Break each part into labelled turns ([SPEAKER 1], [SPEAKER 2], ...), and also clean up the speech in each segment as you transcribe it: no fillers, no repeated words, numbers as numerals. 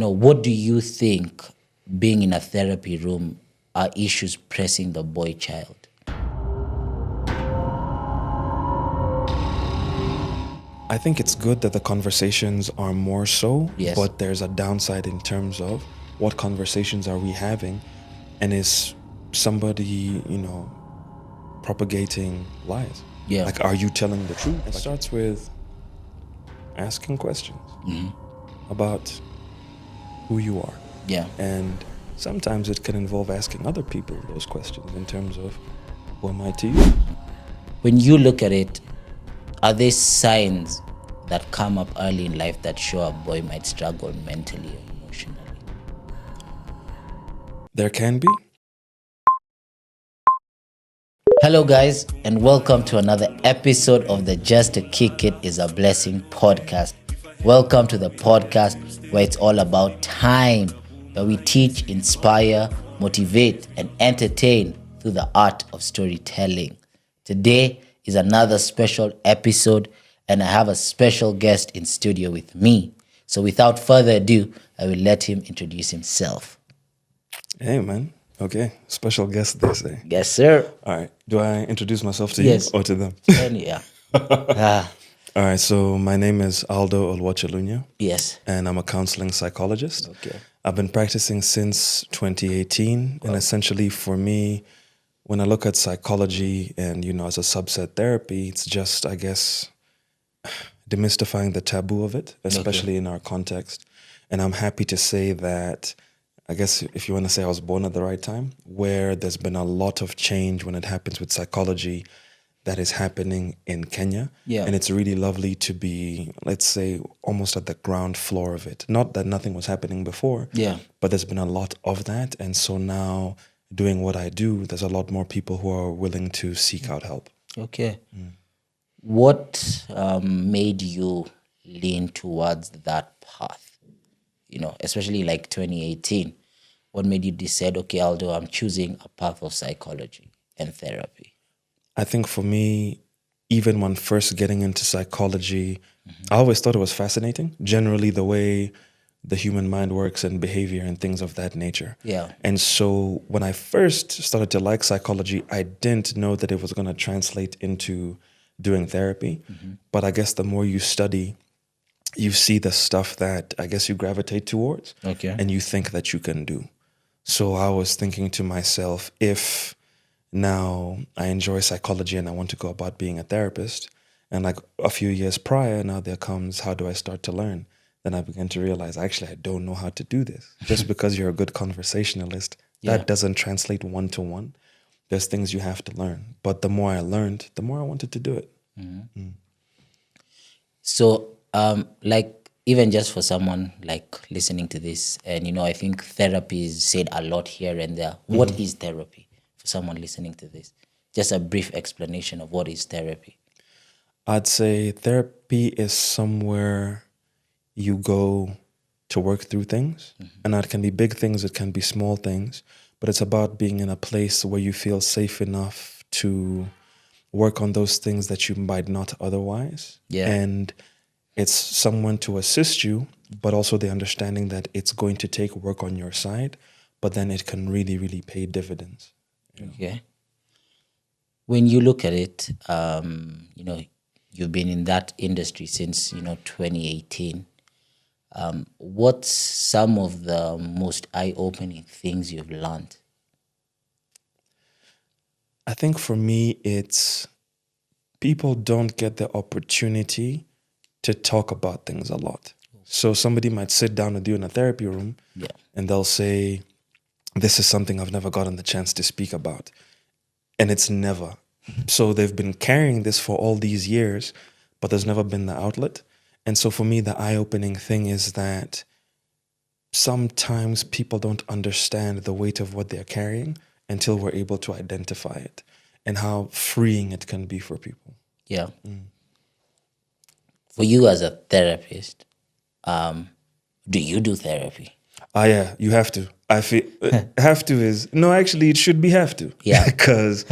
[SPEAKER 1] What do you think being in a therapy room are issues pressing the boy child?
[SPEAKER 2] I think it's good that the conversations are more so,
[SPEAKER 1] Yes.
[SPEAKER 2] but there's a downside in terms of what conversations are we having, and is somebody, propagating lies?
[SPEAKER 1] Yeah.
[SPEAKER 2] Like, are you telling the truth? It starts with asking questions about who you are.
[SPEAKER 1] Yeah.
[SPEAKER 2] And sometimes it can involve asking other people those questions in terms of, who am I to you?
[SPEAKER 1] When you look at it, are there signs that come up early in life that show a boy might struggle mentally or emotionally?
[SPEAKER 2] There can be.
[SPEAKER 1] Hello, guys, and welcome to another episode of the Just to Kick It is a Blessing podcast. Welcome to the podcast where it's all about time, where we teach, inspire, motivate, and entertain through the art of storytelling. Today is another special episode, and I have a special guest in studio with me. So without further ado, I will let him introduce himself.
[SPEAKER 2] Hey, man. Okay. Special guest this day.
[SPEAKER 1] Yes, sir.
[SPEAKER 2] All right. Do I introduce myself to
[SPEAKER 1] Yes.
[SPEAKER 2] you or to them?
[SPEAKER 1] Yeah.
[SPEAKER 2] All right. So my name is Aldo Oluoch Olunya,
[SPEAKER 1] Yes.
[SPEAKER 2] and I'm a counseling psychologist.
[SPEAKER 1] Okay.
[SPEAKER 2] I've been practicing since 2018. And essentially for me, when I look at psychology and, as a subset therapy, it's just, I guess, demystifying the taboo of it, especially in our context. And I'm happy to say that, I guess if you want to say I was born at the right time, where there's been a lot of change when it happens with psychology that is happening in Kenya.
[SPEAKER 1] Yeah.
[SPEAKER 2] And it's really lovely to be, let's say, almost at the ground floor of it. Not that nothing was happening before,
[SPEAKER 1] Yeah.
[SPEAKER 2] but there's been a lot of that. And so now, doing what I do, there's a lot more people who are willing to seek out help.
[SPEAKER 1] Okay. What made you lean towards that path? Especially like 2018. What made you decide, okay, Aldo, I'm choosing a path of psychology and therapy?
[SPEAKER 2] I think for me, even when first getting into psychology, I always thought it was fascinating, generally the way the human mind works and behavior and things of that nature.
[SPEAKER 1] Yeah.
[SPEAKER 2] And so when I first started to like psychology, I didn't know that it was going to translate into doing therapy. But I guess the more you study, you see the stuff that I guess you gravitate towards,
[SPEAKER 1] Okay.
[SPEAKER 2] and you think that you can do. So I was thinking to myself, if now I enjoy psychology and I want to go about being a therapist, and like a few years prior, now there comes, how do I start to learn? Then I began to realize, actually, I don't know how to do this. Just because you're a good conversationalist, that doesn't translate one-to-one. There's things you have to learn. But the more I learned, the more I wanted to do it.
[SPEAKER 1] So, even just for someone like listening to this, and I think therapy is said a lot here and there. What is therapy for someone listening to this? Just a brief explanation of what is therapy.
[SPEAKER 2] I'd say therapy is somewhere you go to work through things. And that can be big things, it can be small things. But it's about being in a place where you feel safe enough to work on those things that you might not otherwise.
[SPEAKER 1] Yeah.
[SPEAKER 2] And it's someone to assist you, but also the understanding that it's going to take work on your side, but then it can really, really pay dividends.
[SPEAKER 1] Okay. When you look at it, you've been in that industry since, 2018. What's some of the most eye-opening things you've learned?
[SPEAKER 2] I think for me, it's people don't get the opportunity to talk about things a lot. So somebody might sit down with you in a therapy room, and they'll say, this is something I've never gotten the chance to speak about. And it's never. So they've been carrying this for all these years, but there's never been the outlet. And so for me, the eye-opening thing is that sometimes people don't understand the weight of what they're carrying until we're able to identify it and how freeing it can be for people.
[SPEAKER 1] Yeah. For you as a therapist, do you do therapy?
[SPEAKER 2] Yeah, you have to. I feel have to is, no, actually it should be have to.
[SPEAKER 1] Yeah.
[SPEAKER 2] Because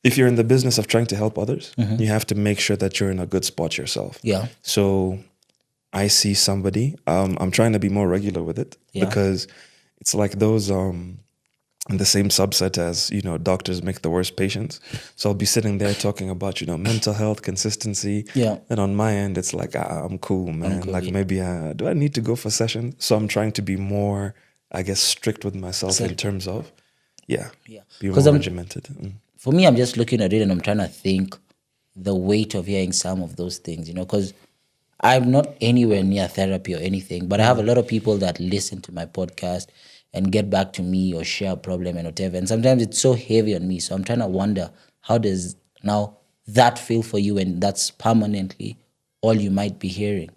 [SPEAKER 2] if you're in the business of trying to help others, you have to make sure that you're in a good spot yourself.
[SPEAKER 1] Yeah.
[SPEAKER 2] So I see somebody, I'm trying to be more regular with it because it's like those in the same subset as, doctors make the worst patients. So I'll be sitting there talking about, mental health, consistency.
[SPEAKER 1] Yeah.
[SPEAKER 2] And on my end, it's like, I'm cool, man.
[SPEAKER 1] cool,
[SPEAKER 2] like maybe, do I need to go for sessions? So I'm trying to be more, I guess, strict with myself in terms of, be more regimented.
[SPEAKER 1] For me, I'm just looking at it and I'm trying to think the weight of hearing some of those things, because I'm not anywhere near therapy or anything, but I have a lot of people that listen to my podcast and get back to me or share a problem and whatever. And sometimes it's so heavy on me. So I'm trying to wonder, how does now that feel for you, and that's permanently all you might be hearing?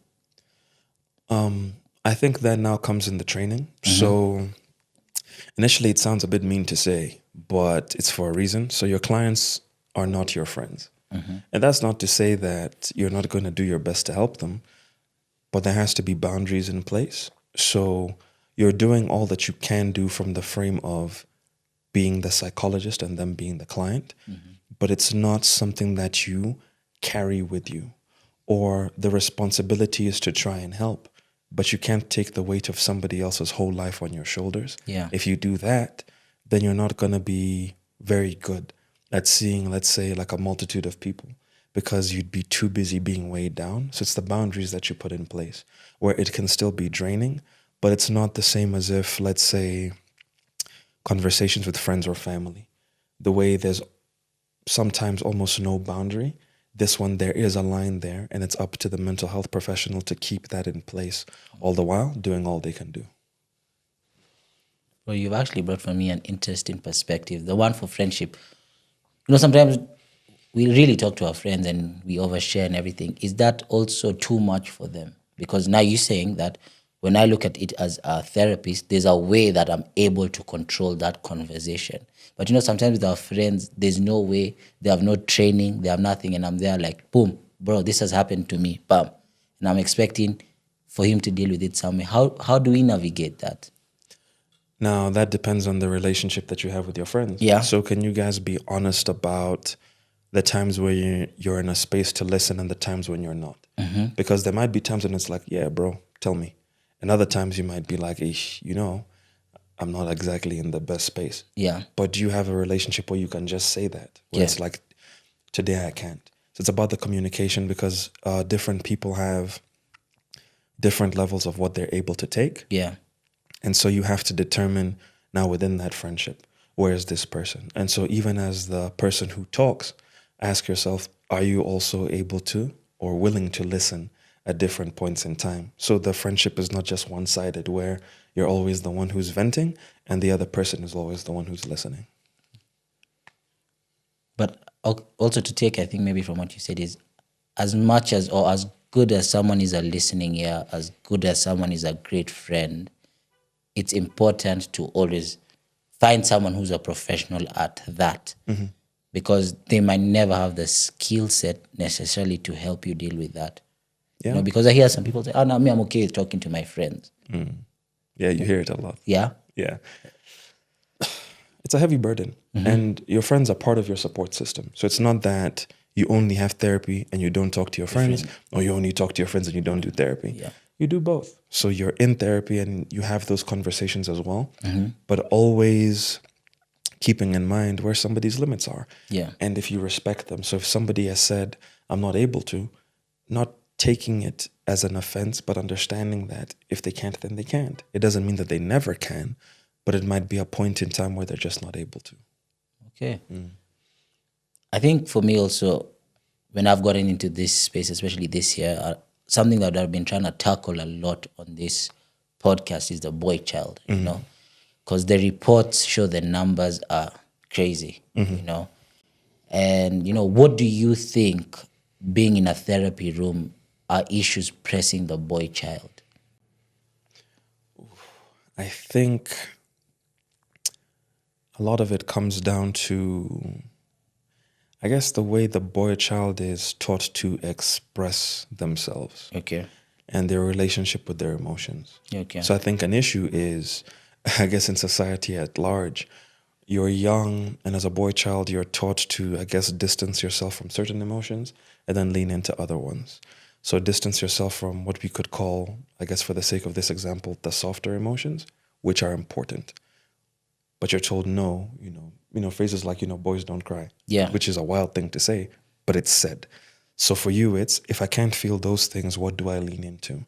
[SPEAKER 2] I think that now comes in the training. So initially it sounds a bit mean to say, but it's for a reason. So your clients are not your friends. And that's not to say that you're not going to do your best to help them, but there has to be boundaries in place. So you're doing all that you can do from the frame of being the psychologist and them being the client, but it's not something that you carry with you, or the responsibility is to try and help, but you can't take the weight of somebody else's whole life on your shoulders.
[SPEAKER 1] Yeah.
[SPEAKER 2] If you do that, then you're not going to be very good at seeing, let's say, like a multitude of people, because you'd be too busy being weighed down. So it's the boundaries that you put in place where it can still be draining, but it's not the same as if, let's say, conversations with friends or family. The way there's sometimes almost no boundary, this one, there is a line there, and it's up to the mental health professional to keep that in place all the while doing all they can do.
[SPEAKER 1] Well, you've actually brought for me an interesting perspective, the one for friendship. Sometimes we really talk to our friends and we overshare and everything. Is that also too much for them? Because now you're saying that when I look at it as a therapist, there's a way that I'm able to control that conversation. But sometimes with our friends, there's no way, they have no training, they have nothing, and I'm there like, boom, bro, this has happened to me, bam. And I'm expecting for him to deal with it some way. How do we navigate that?
[SPEAKER 2] Now, that depends on the relationship that you have with your friends.
[SPEAKER 1] Yeah.
[SPEAKER 2] So can you guys be honest about the times where you're in a space to listen and the times when you're not? Because there might be times when it's like, yeah, bro, tell me. And other times you might be like, I'm not exactly in the best space.
[SPEAKER 1] Yeah.
[SPEAKER 2] But do you have a relationship where you can just say that? Where it's like, today I can't. So it's about the communication, because different people have different levels of what they're able to take.
[SPEAKER 1] Yeah.
[SPEAKER 2] And so you have to determine now within that friendship, where is this person? And so even as the person who talks, ask yourself, are you also able to or willing to listen at different points in time? So the friendship is not just one-sided, where you're always the one who's venting and the other person is always the one who's listening.
[SPEAKER 1] But also to take, I think maybe from what you said, is as much as, or as good as someone is a listening ear, as good as someone is a great friend, it's important to always find someone who's a professional at that, because they might never have the skill set necessarily to help you deal with that.
[SPEAKER 2] Yeah.
[SPEAKER 1] Because I hear some people say, no, me, I'm okay with talking to my friends.
[SPEAKER 2] Yeah, you hear it a lot.
[SPEAKER 1] Yeah?
[SPEAKER 2] Yeah. It's a heavy burden. And your friends are part of your support system. So it's not that you only have therapy and you don't talk to your friends, or you only talk to your friends and you don't do therapy.
[SPEAKER 1] Yeah.
[SPEAKER 2] You do both. So you're in therapy and you have those conversations as well, but always keeping in mind where somebody's limits are.
[SPEAKER 1] Yeah.
[SPEAKER 2] And if you respect them. So if somebody has said, I'm not able to, not taking it as an offense, but understanding that if they can't, then they can't. It doesn't mean that they never can, but it might be a point in time where they're just not able to.
[SPEAKER 1] Okay. I think for me also, when I've gotten into this space, especially this year, something that I've been trying to tackle a lot on this podcast is the boy child, because the reports show the numbers are crazy, And, what do you think, being in a therapy room, are issues pressing the boy child?
[SPEAKER 2] I think a lot of it comes down to, I guess, the way the boy child is taught to express themselves.
[SPEAKER 1] Okay.
[SPEAKER 2] And their relationship with their emotions.
[SPEAKER 1] Okay.
[SPEAKER 2] So I think an issue is, I guess, in society at large, you're young, and as a boy child, you're taught to, I guess, distance yourself from certain emotions and then lean into other ones. So distance yourself from what we could call, I guess for the sake of this example, the softer emotions, which are important. But you're told no, phrases like, boys don't cry.
[SPEAKER 1] Yeah.
[SPEAKER 2] Which is a wild thing to say, but it's said. So for you, it's, if I can't feel those things, what do I lean into?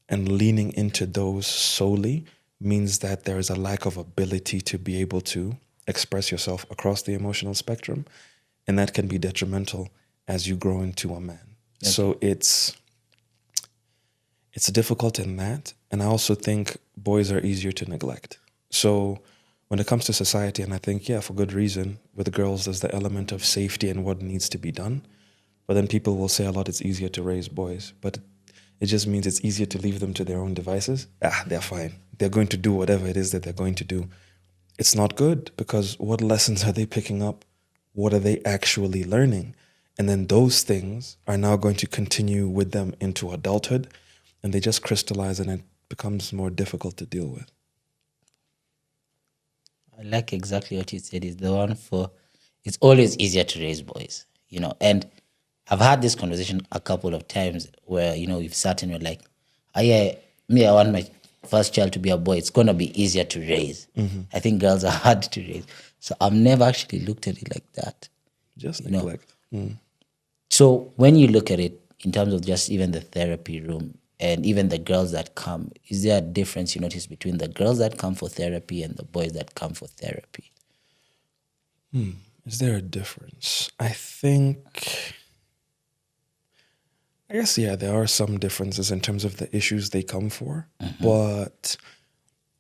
[SPEAKER 2] And leaning into those solely means that there is a lack of ability to be able to express yourself across the emotional spectrum. And that can be detrimental as you grow into a man. Okay. So it's difficult in that. And I also think boys are easier to neglect. So when it comes to society, and I think, for good reason, with girls, there's the element of safety and what needs to be done. But then people will say a lot, it's easier to raise boys. But it just means it's easier to leave them to their own devices. They're fine. They're going to do whatever it is that they're going to do. It's not good, because what lessons are they picking up? What are they actually learning? And then those things are now going to continue with them into adulthood, and they just crystallize, and it becomes more difficult to deal with.
[SPEAKER 1] I like exactly what you said. Is the one for, it's always easier to raise boys, and I've had this conversation a couple of times where, we've sat and we're like, I want my first child to be a boy. It's going to be easier to raise. Mm-hmm. I think girls are hard to raise. So I've never actually looked at it like that.
[SPEAKER 2] Just neglect.
[SPEAKER 1] So when you look at it in terms of just even the therapy room and even the girls that come, is there a difference you notice between the girls that come for therapy and the boys that come for therapy?
[SPEAKER 2] Is there a difference? I guess, there are some differences in terms of the issues they come for. Mm-hmm. But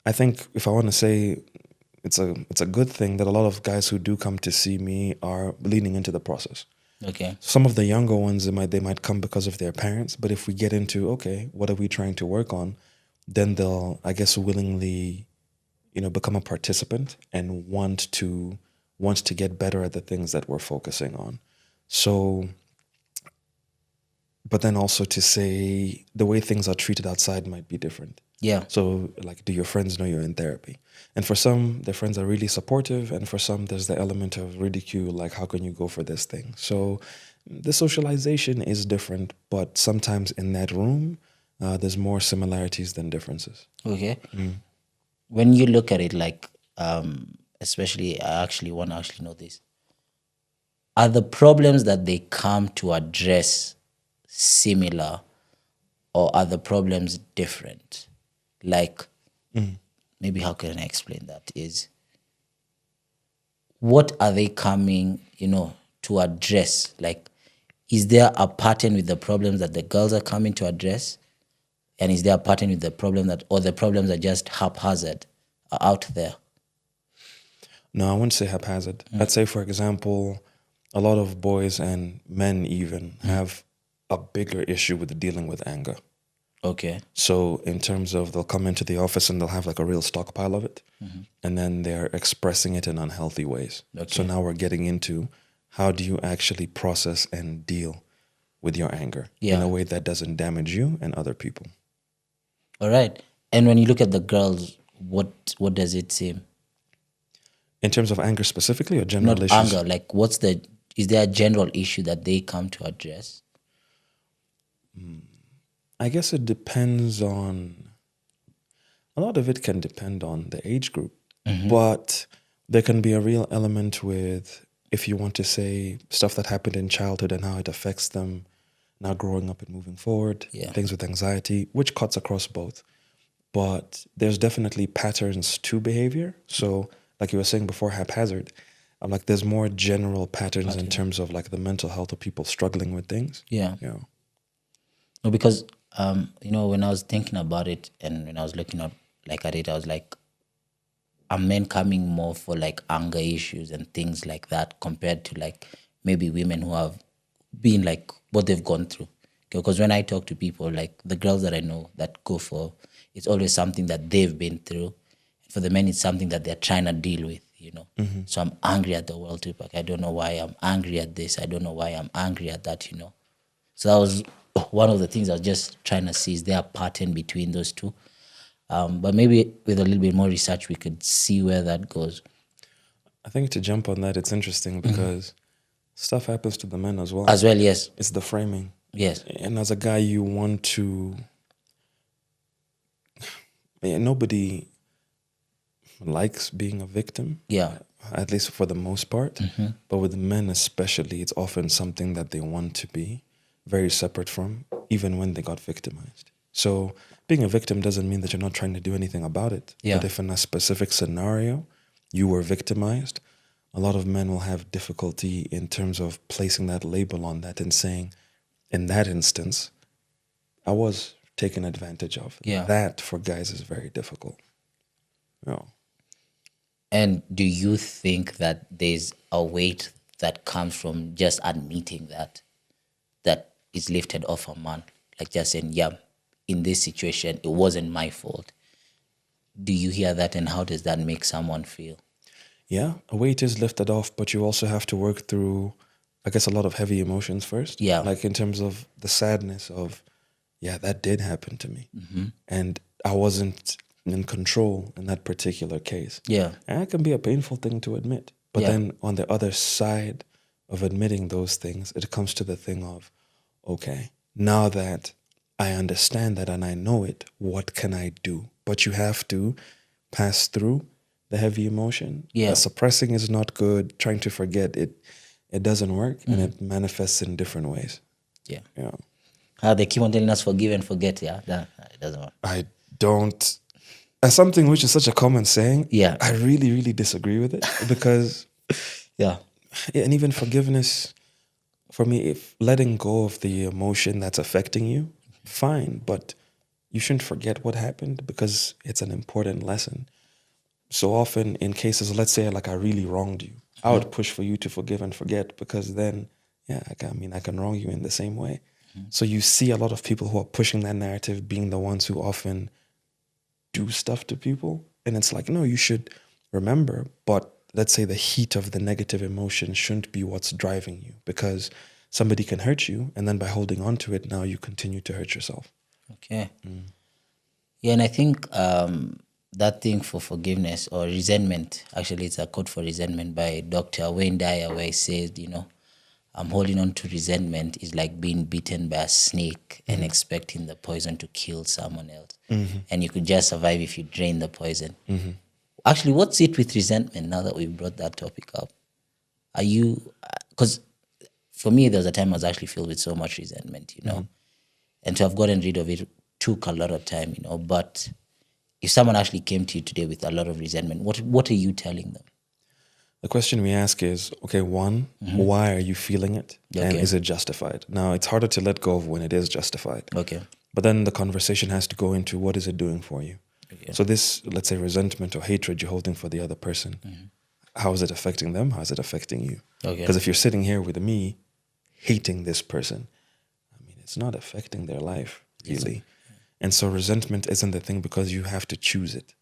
[SPEAKER 2] I think if I want to say it's a good thing that a lot of guys who do come to see me are leaning into the process.
[SPEAKER 1] Okay.
[SPEAKER 2] Some of the younger ones, they might come because of their parents. But if we get into, okay, what are we trying to work on? Then they'll, I guess, willingly, become a participant and want to get better at the things that we're focusing on. So, but then also to say the way things are treated outside might be different.
[SPEAKER 1] Yeah.
[SPEAKER 2] So, like, do your friends know you're in therapy? And for some, their friends are really supportive. And for some, there's the element of ridicule, like, how can you go for this thing? So the socialization is different. But sometimes in that room, there's more similarities than differences.
[SPEAKER 1] Okay. When you look at it, like, especially, I actually want to know this. Are the problems that they come to address similar, or are the problems different? Like, maybe how can I explain that? Is what are they coming, to address? Like, is there a pattern with the problems that the girls are coming to address? And is there a pattern with the problem or the problems are just haphazard, are out there?
[SPEAKER 2] No, I wouldn't say haphazard. I'd say, for example, a lot of boys and men even have a bigger issue with dealing with anger.
[SPEAKER 1] Okay.
[SPEAKER 2] So in terms of, they'll come into the office and they'll have like a real stockpile of it, and then they're expressing it in unhealthy ways. Okay. So now we're getting into, how do you actually process and deal with your anger in a way that doesn't damage you and other people?
[SPEAKER 1] All right. And when you look at the girls, what does it seem?
[SPEAKER 2] In terms of anger specifically, or general issues?
[SPEAKER 1] Not anger, like is there a general issue that they come to address?
[SPEAKER 2] I guess it depends on, a lot of it can depend on the age group, but there can be a real element with, if you want to say, stuff that happened in childhood and how it affects them now growing up and moving forward, things with anxiety, which cuts across both. But there's definitely patterns to behavior. So like you were saying before, haphazard, I'm like, there's more general patterns in terms of like the mental health of people struggling with things.
[SPEAKER 1] Yeah. No, because when I was thinking about it and when I was looking at it, I was like, are men coming more for like anger issues and things like that compared to like maybe women who have been like what they've gone through? Because when I talk to people, like the girls that I know that go for, it's always something that they've been through. For the men, it's something that they're trying to deal with, So I'm angry at the world too. Like, I don't know why I'm angry at this. I don't know why I'm angry at that, So that was one of the things I was just trying to see, is there a pattern between those two? But maybe with a little bit more research, we could see where that goes.
[SPEAKER 2] I think to jump on that, it's interesting because stuff happens to the men as well.
[SPEAKER 1] As well, yes.
[SPEAKER 2] It's the framing.
[SPEAKER 1] Yes.
[SPEAKER 2] And as a guy, you want to. Nobody likes being a victim.
[SPEAKER 1] Yeah.
[SPEAKER 2] At least for the most part. But with men especially, it's often something that they want to be very separate from, even when they got victimized. So being a victim doesn't mean that you're not trying to do anything about it.
[SPEAKER 1] Yeah.
[SPEAKER 2] But if in a specific scenario you were victimized, a lot of men will have difficulty in terms of placing that label on that and saying, in that instance, I was taken advantage of.
[SPEAKER 1] Yeah.
[SPEAKER 2] That for guys is very difficult. No.
[SPEAKER 1] And do you think that there's a weight that comes from just admitting that is lifted off a man? Like just saying, yeah, in this situation, it wasn't my fault. Do you hear that, and how does that make someone feel?
[SPEAKER 2] Yeah, a weight is lifted off, but you also have to work through, I guess, a lot of heavy emotions first.
[SPEAKER 1] Yeah.
[SPEAKER 2] Like in terms of the sadness of, yeah, that did happen to me. And I wasn't in control in that particular case.
[SPEAKER 1] Yeah.
[SPEAKER 2] And that can be a painful thing to admit. But
[SPEAKER 1] Yeah.
[SPEAKER 2] then on the other side of admitting those things, it comes to the thing of, okay, now that I understand that and I know it, what can I do? But you have to pass through the heavy emotion.
[SPEAKER 1] Yeah.
[SPEAKER 2] Suppressing is not good. Trying to forget it, it doesn't work, and it manifests in different ways.
[SPEAKER 1] Yeah.
[SPEAKER 2] Yeah.
[SPEAKER 1] They keep on telling us forgive and forget. Yeah, that it doesn't work.
[SPEAKER 2] I don't. As something which is such a common saying,
[SPEAKER 1] Yeah.
[SPEAKER 2] I really, really disagree with it because,
[SPEAKER 1] Yeah.
[SPEAKER 2] and even forgiveness, for me, if letting go of the emotion that's affecting you, fine, but you shouldn't forget what happened because it's an important lesson. So often in cases, let's say like I really wronged you, I would push for you to forgive and forget because then, yeah, I can wrong you in the same way. So you see a lot of people who are pushing that narrative being the ones who often do stuff to people. And it's like, no, you should remember, but let's say the heat of the negative emotion shouldn't be what's driving you because somebody can hurt you. And then by holding on to it, now you continue to hurt yourself.
[SPEAKER 1] Okay. Yeah, and I think that thing for forgiveness or resentment, actually it's a code for resentment by Dr. Wayne Dyer, where he says, I'm holding on to resentment is like being bitten by a snake and expecting the poison to kill someone else. And you could just survive if you drain the poison. Actually, what's it with resentment now that we brought that topic up? Are you, because for me, there was a time I was actually filled with so much resentment, and to have gotten rid of it took a lot of time, but if someone actually came to you today with a lot of resentment, what are you telling them?
[SPEAKER 2] The question we ask is, okay, one, why are you feeling it? And
[SPEAKER 1] Okay.
[SPEAKER 2] is it justified? Now, it's harder to let go of when it is justified.
[SPEAKER 1] Okay.
[SPEAKER 2] But then the conversation has to go into what is it doing for you?
[SPEAKER 1] Okay.
[SPEAKER 2] So this, let's say, resentment or hatred you're holding for the other person, how is it affecting them? How is it affecting you?
[SPEAKER 1] Okay.
[SPEAKER 2] Because if you're sitting here with me hating this person, it's not affecting their life, really. And so resentment isn't the thing because you have to choose it.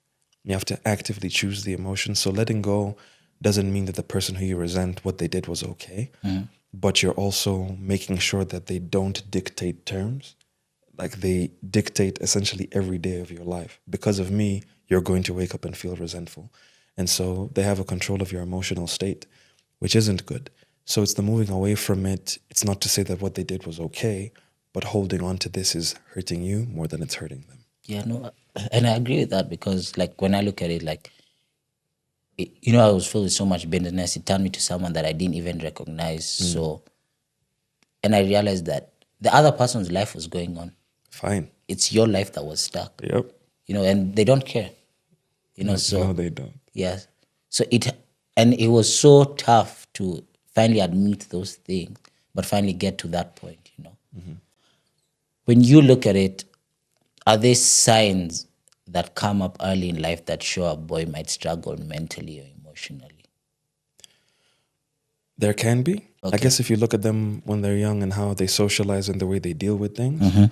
[SPEAKER 2] You have to actively choose the emotion. So letting go doesn't mean that the person who you resent, what they did was okay. But you're also making sure that they don't dictate terms. Like they dictate essentially every day of your life. Because of me, you're going to wake up and feel resentful. And so they have a control of your emotional state, which isn't good. So it's the moving away from it. It's not to say that what they did was okay, but holding on to this is hurting you more than it's hurting them.
[SPEAKER 1] Yeah, no, and I agree with that because, like, when I look at it, like, I was filled with so much bitterness. It turned me to someone that I didn't even recognize. So, and I realized that the other person's life was going on.
[SPEAKER 2] Fine.
[SPEAKER 1] It's your life that was stuck.
[SPEAKER 2] Yep.
[SPEAKER 1] And they don't care. So
[SPEAKER 2] No, they don't.
[SPEAKER 1] yeah. So it was so tough to finally admit those things, but finally get to that point. When you look at it, are there signs that come up early in life that show a boy might struggle mentally or emotionally?
[SPEAKER 2] There can be.
[SPEAKER 1] Okay.
[SPEAKER 2] I guess if you look at them when they're young and how they socialize and the way they deal with things,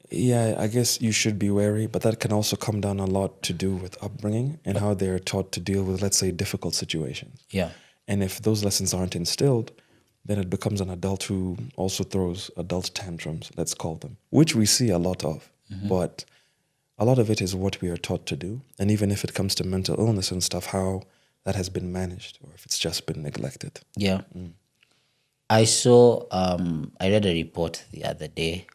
[SPEAKER 2] yeah, I guess you should be wary. But that can also come down a lot to do with upbringing and how they're taught to deal with, let's say, difficult situations.
[SPEAKER 1] Yeah.
[SPEAKER 2] And if those lessons aren't instilled, then it becomes an adult who also throws adult tantrums, let's call them, which we see a lot of. But a lot of it is what we are taught to do. And even if it comes to mental illness and stuff, how that has been managed or if it's just been neglected.
[SPEAKER 1] Yeah. I saw. I read a report the other day.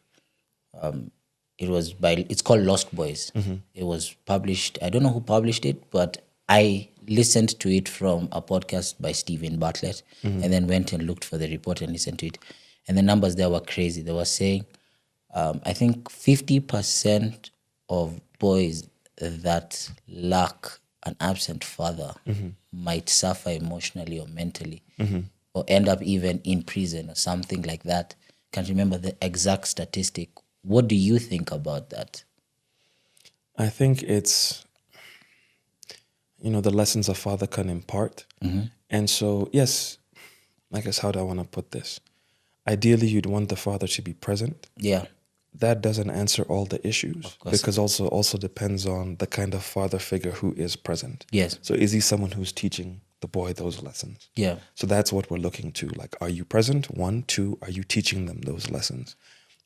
[SPEAKER 1] It's called Lost Boys. It was published. I don't know who published it, but I listened to it from a podcast by Stephen Bartlett, and then went and looked for the report and listened to it. And the numbers there were crazy. They were saying, I think 50% of boys that lack an absent father might suffer emotionally or mentally, or end up even in prison or something like that. Can't remember the exact statistic. What do you think about that?
[SPEAKER 2] I think it's, the lessons a father can impart. And so, yes, I guess, how do I want to put this? Ideally, you'd want the father to be present.
[SPEAKER 1] Yeah.
[SPEAKER 2] That doesn't answer all the issues,
[SPEAKER 1] Of course.
[SPEAKER 2] because also depends on the kind of father figure who is present.
[SPEAKER 1] Yes.
[SPEAKER 2] So is he someone who's teaching the boy those lessons?
[SPEAKER 1] Yeah.
[SPEAKER 2] So that's what we're looking to. Like, are you present? 1, 2, are you teaching them those lessons?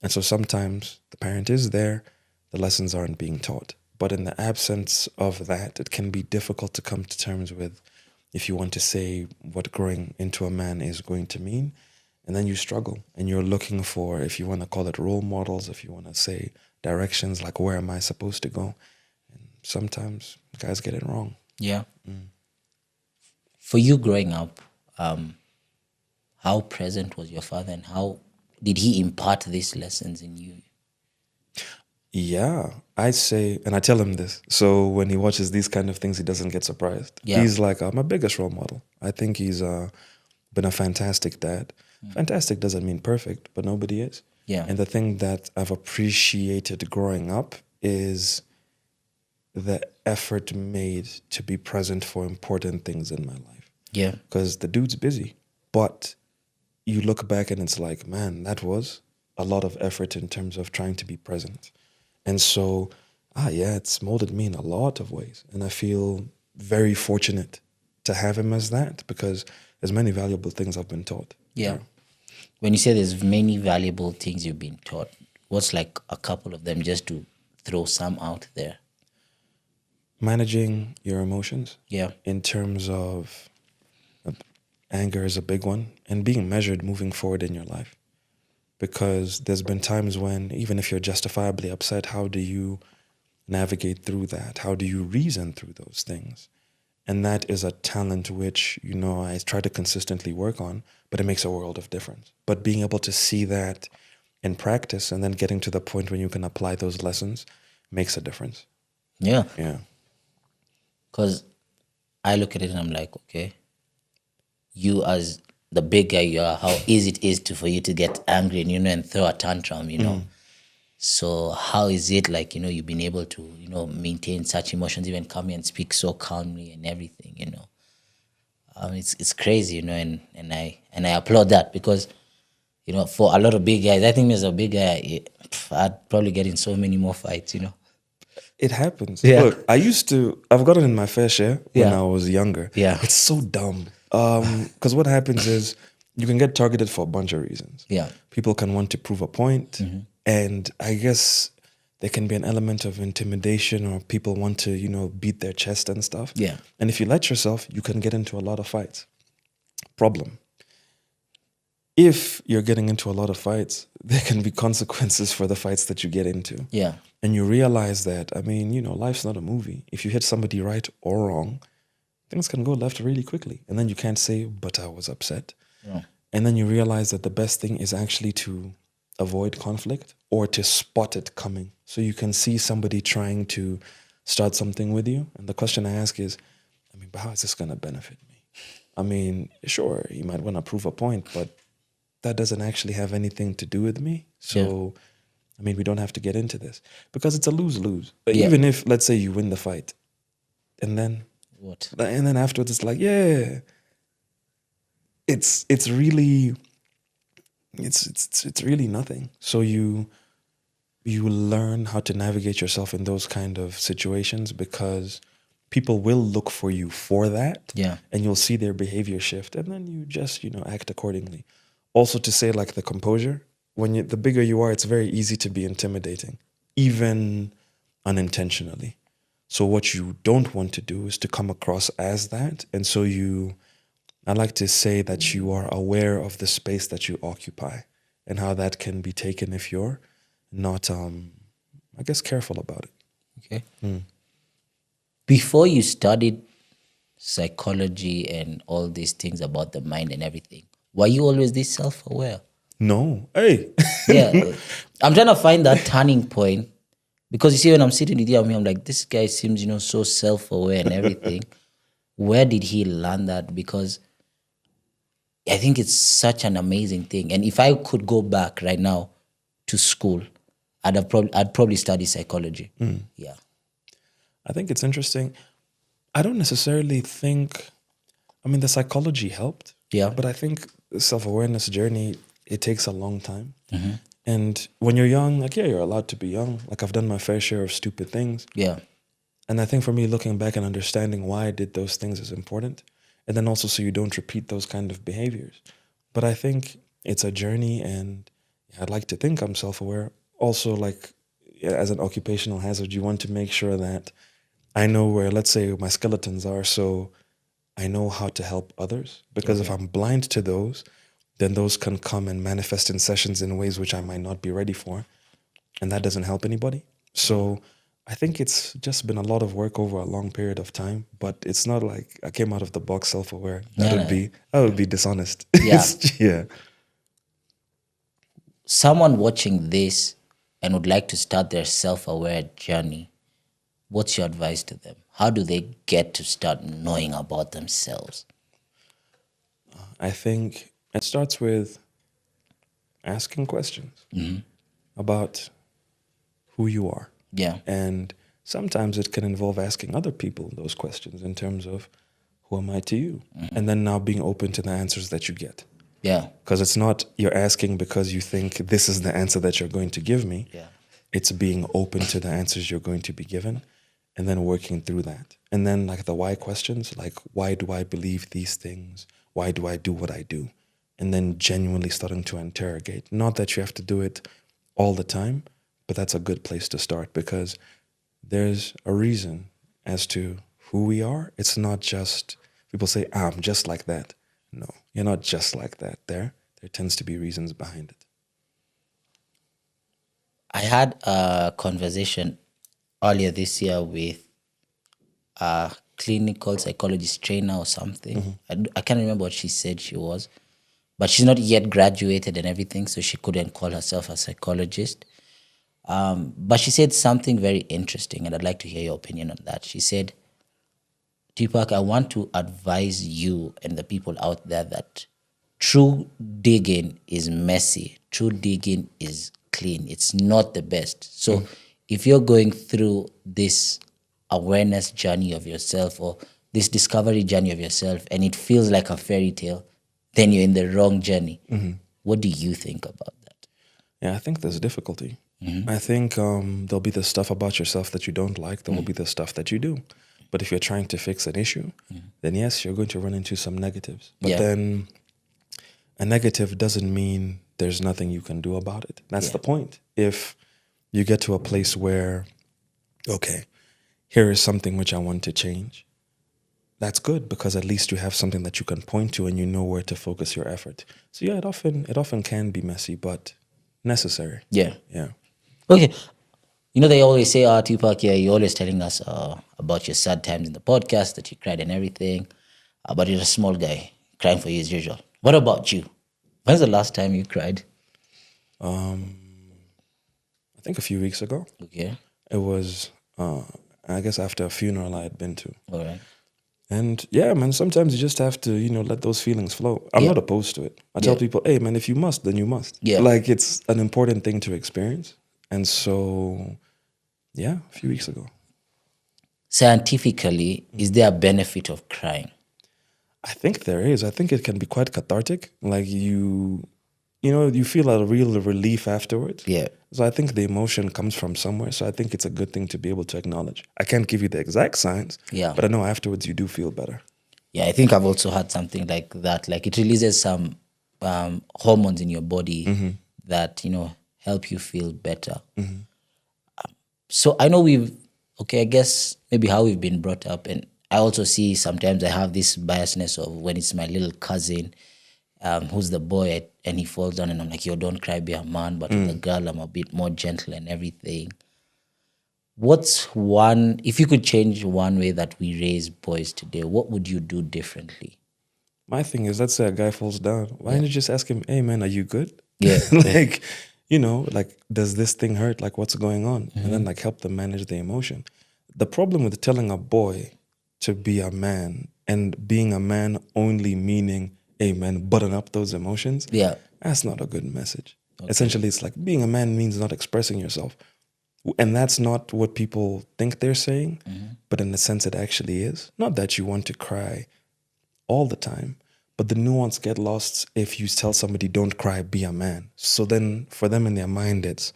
[SPEAKER 2] And so sometimes the parent is there, the lessons aren't being taught. But in the absence of that, it can be difficult to come to terms with, if you want to say what growing into a man is going to mean. And then you struggle and you're looking for, if you want to call it role models, if you want to say directions, like where am I supposed to go? And sometimes guys get it wrong.
[SPEAKER 1] Yeah. For you growing up, how present was your father, and how did he impart these lessons in you?
[SPEAKER 2] Yeah, I say, and I tell him this. So when he watches these kind of things, he doesn't get surprised.
[SPEAKER 1] Yeah.
[SPEAKER 2] He's like my biggest role model. I think he's been a fantastic dad. Fantastic doesn't mean perfect, but nobody is.
[SPEAKER 1] Yeah.
[SPEAKER 2] And the thing that I've appreciated growing up is the effort made to be present for important things in my life.
[SPEAKER 1] Yeah.
[SPEAKER 2] Because the dude's busy, but you look back and it's like, man, that was a lot of effort in terms of trying to be present. And so, it's molded me in a lot of ways. And I feel very fortunate to have him as that, because there's many valuable things I've been taught.
[SPEAKER 1] Yeah. When you say there's many valuable things you've been taught, what's like a couple of them, just to throw some out there?
[SPEAKER 2] Managing your emotions.
[SPEAKER 1] Yeah.
[SPEAKER 2] In terms of anger is a big one, and being measured moving forward in your life. Because there's been times when, even if you're justifiably upset, how do you navigate through that? How do you reason through those things? And that is a talent which, I try to consistently work on, but it makes a world of difference. But being able to see that in practice and then getting to the point when you can apply those lessons makes a difference.
[SPEAKER 1] Yeah.
[SPEAKER 2] Yeah.
[SPEAKER 1] Because I look at it and I'm like, okay, you as the big guy you are, how easy it is for you to get angry and, and throw a tantrum, So how is it like, you've been able to, maintain such emotions, even come here and speak so calmly and everything, It's crazy, and I applaud that, because, for a lot of big guys, I think as a big guy, I'd probably get in so many more fights,
[SPEAKER 2] It happens.
[SPEAKER 1] Yeah.
[SPEAKER 2] Look, I've gotten in my fair share when
[SPEAKER 1] Yeah.
[SPEAKER 2] I was younger.
[SPEAKER 1] Yeah.
[SPEAKER 2] It's so dumb. Because what happens is you can get targeted for a bunch of reasons.
[SPEAKER 1] Yeah.
[SPEAKER 2] People can want to prove a point. And I guess there can be an element of intimidation, or people want to, beat their chest and stuff.
[SPEAKER 1] Yeah.
[SPEAKER 2] And if you let yourself, you can get into a lot of fights. Problem. If you're getting into a lot of fights, there can be consequences for the fights that you get into.
[SPEAKER 1] Yeah.
[SPEAKER 2] And you realize that, life's not a movie. If you hit somebody right or wrong, things can go left really quickly. And then you can't say, but I was upset.
[SPEAKER 1] Yeah.
[SPEAKER 2] And then you realize that the best thing is actually to avoid conflict, or to spot it coming. So you can see somebody trying to start something with you. And the question I ask is, but how is this going to benefit me? Sure, you might want to prove a point, but that doesn't actually have anything to do with me. So, we don't have to get into this, because it's a lose-lose. Even if, let's say, you win the fight, and then
[SPEAKER 1] what?
[SPEAKER 2] And then afterwards, it's like, it's really, it's really nothing. So you learn how to navigate yourself in those kind of situations, because people will look for you for that.
[SPEAKER 1] Yeah.
[SPEAKER 2] And you'll see their behavior shift, and then you just, act accordingly. Also, to say, like, the composure, the bigger you are, it's very easy to be intimidating, even unintentionally. So what you don't want to do is to come across as that. And so you I like to say that you are aware of the space that you occupy and how that can be taken if you're not, I guess, careful about it.
[SPEAKER 1] Okay. Before you studied psychology and all these things about the mind and everything, were you always this self-aware?
[SPEAKER 2] No. Hey.
[SPEAKER 1] Yeah. I'm trying to find that turning point because you see, when I'm sitting with you, I'm like, this guy seems, so self-aware and everything. Where did he learn that? Because I think it's such an amazing thing. And if I could go back right now to school, I'd probably study psychology. Yeah.
[SPEAKER 2] I think it's interesting. I don't necessarily think, the psychology helped.
[SPEAKER 1] Yeah.
[SPEAKER 2] But I think the self-awareness journey, it takes a long time. And when you're young, you're allowed to be young. Like, I've done my fair share of stupid things.
[SPEAKER 1] Yeah.
[SPEAKER 2] And I think for me, looking back and understanding why I did those things is important. And then also so you don't repeat those kind of behaviors. But I think it's a journey, and I'd like to think I'm self-aware. Also, like, as an occupational hazard, you want to make sure that I know where, let's say, my skeletons are, so I know how to help others. Because if I'm blind to those, then those can come and manifest in sessions in ways which I might not be ready for. And that doesn't help anybody. So I think it's just been a lot of work over a long period of time, but it's not like I came out of the box self-aware. That would be dishonest.
[SPEAKER 1] Yeah.
[SPEAKER 2] Yeah.
[SPEAKER 1] Someone watching this and would like to start their self-aware journey, what's your advice to them? How do they get to start knowing about themselves?
[SPEAKER 2] I think it starts with asking questions about who you are.
[SPEAKER 1] Yeah.
[SPEAKER 2] And sometimes it can involve asking other people those questions in terms of, who am I to you? And then now being open to the answers that you get.
[SPEAKER 1] Yeah.
[SPEAKER 2] Because it's not you're asking because you think this is the answer that you're going to give me.
[SPEAKER 1] Yeah.
[SPEAKER 2] It's being open to the answers you're going to be given and then working through that. And then like the why questions, like, why do I believe these things? Why do I do what I do? And then genuinely starting to interrogate. Not that you have to do it all the time, but that's a good place to start, because there's a reason as to who we are. It's not just, people say, I'm just like that. No, you're not just like that. There tends to be reasons behind it.
[SPEAKER 1] I had a conversation earlier this year with a clinical psychologist trainer or something. I can't remember what she said she was, but she's not yet graduated and everything, so she couldn't call herself a psychologist. But she said something very interesting, and I'd like to hear your opinion on that. She said, Tupac, I want to advise you and the people out there that true digging is messy. True digging is clean. It's not the best. So if you're going through this awareness journey of yourself or this discovery journey of yourself and it feels like a fairy tale, then you're in the wrong journey. What do you think about that?
[SPEAKER 2] Yeah, I think there's difficulty. I think there'll be the stuff about yourself that you don't like. There will be the stuff that you do. But if you're trying to fix an issue, then yes, you're going to run into some negatives. But then a negative doesn't mean there's nothing you can do about it. That's the point. If you get to a place where, okay, here is something which I want to change, that's good, because at least you have something that you can point to and you know where to focus your effort. So yeah, it often can be messy, but necessary.
[SPEAKER 1] Yeah.
[SPEAKER 2] Yeah.
[SPEAKER 1] Okay. You know, they always say, Tupac, you're always telling us about your sad times in the podcast, that you cried and everything. But you're a small guy, crying for you as usual. What about you? When's the last time you cried?
[SPEAKER 2] I think a few weeks ago.
[SPEAKER 1] Okay.
[SPEAKER 2] It was, I guess, after a funeral I had been to.
[SPEAKER 1] All right.
[SPEAKER 2] And yeah, man, sometimes you just have to, let those feelings flow. I'm not opposed to it. I tell people, hey, man, if you must, then you must.
[SPEAKER 1] Yeah.
[SPEAKER 2] Like, it's an important thing to experience. And so, yeah, a few weeks ago.
[SPEAKER 1] Scientifically, is there a benefit of crying?
[SPEAKER 2] I think there is. I think it can be quite cathartic. Like, you feel a real relief afterwards.
[SPEAKER 1] Yeah.
[SPEAKER 2] So I think the emotion comes from somewhere. So I think it's a good thing to be able to acknowledge. I can't give you the exact signs, but I know afterwards you do feel better.
[SPEAKER 1] Yeah, I think I've also had something like that. Like, it releases some hormones in your body that, help you feel better. So I know I guess maybe how we've been brought up, and I also see sometimes I have this biasness of when it's my little cousin who's the boy and he falls down and I'm like, yo, don't cry, be a man. But with the girl, I'm a bit more gentle and everything. If you could change one way that we raise boys today, what would you do differently?
[SPEAKER 2] My thing is, let's say a guy falls down. Why don't you just ask him, hey, man, are you good?
[SPEAKER 1] Yeah.
[SPEAKER 2] Like, like, does this thing hurt? Like, what's going on? And then, like, help them manage the emotion. The problem with telling a boy to be a man and being a man only meaning, hey, man, button up those emotions.
[SPEAKER 1] Yeah.
[SPEAKER 2] That's not a good message. Okay. Essentially, it's like being a man means not expressing yourself. And that's not what people think they're saying, but in a sense it actually is. Not that you want to cry all the time, but the nuance get lost if you tell somebody, don't cry, be a man. So then for them in their mind, it's,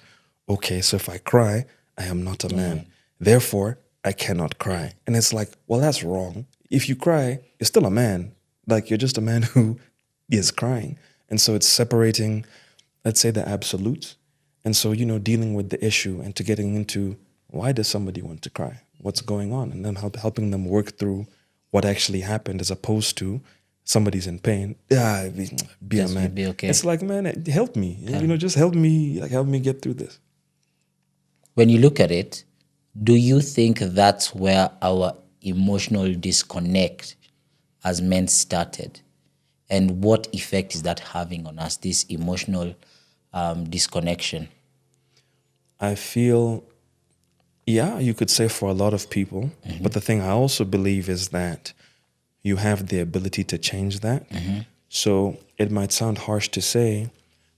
[SPEAKER 2] okay, so if I cry, I am not a man. Therefore, I cannot cry. And it's like, well, that's wrong. If you cry, you're still a man. Like, you're just a man who is crying. And so it's separating, let's say, the absolutes. And so, dealing with the issue and to getting into why does somebody want to cry? What's going on? And then helping them work through what actually happened as opposed to somebody's in pain. Yeah, be a man.
[SPEAKER 1] Be okay.
[SPEAKER 2] It's like, man, help me. Just help me, help me get through this.
[SPEAKER 1] When you look at it, do you think that's where our emotional disconnect as men started? And what effect is that having on us, this emotional disconnection?
[SPEAKER 2] I feel, you could say for a lot of people, but the thing I also believe is that you have the ability to change that. So it might sound harsh to say,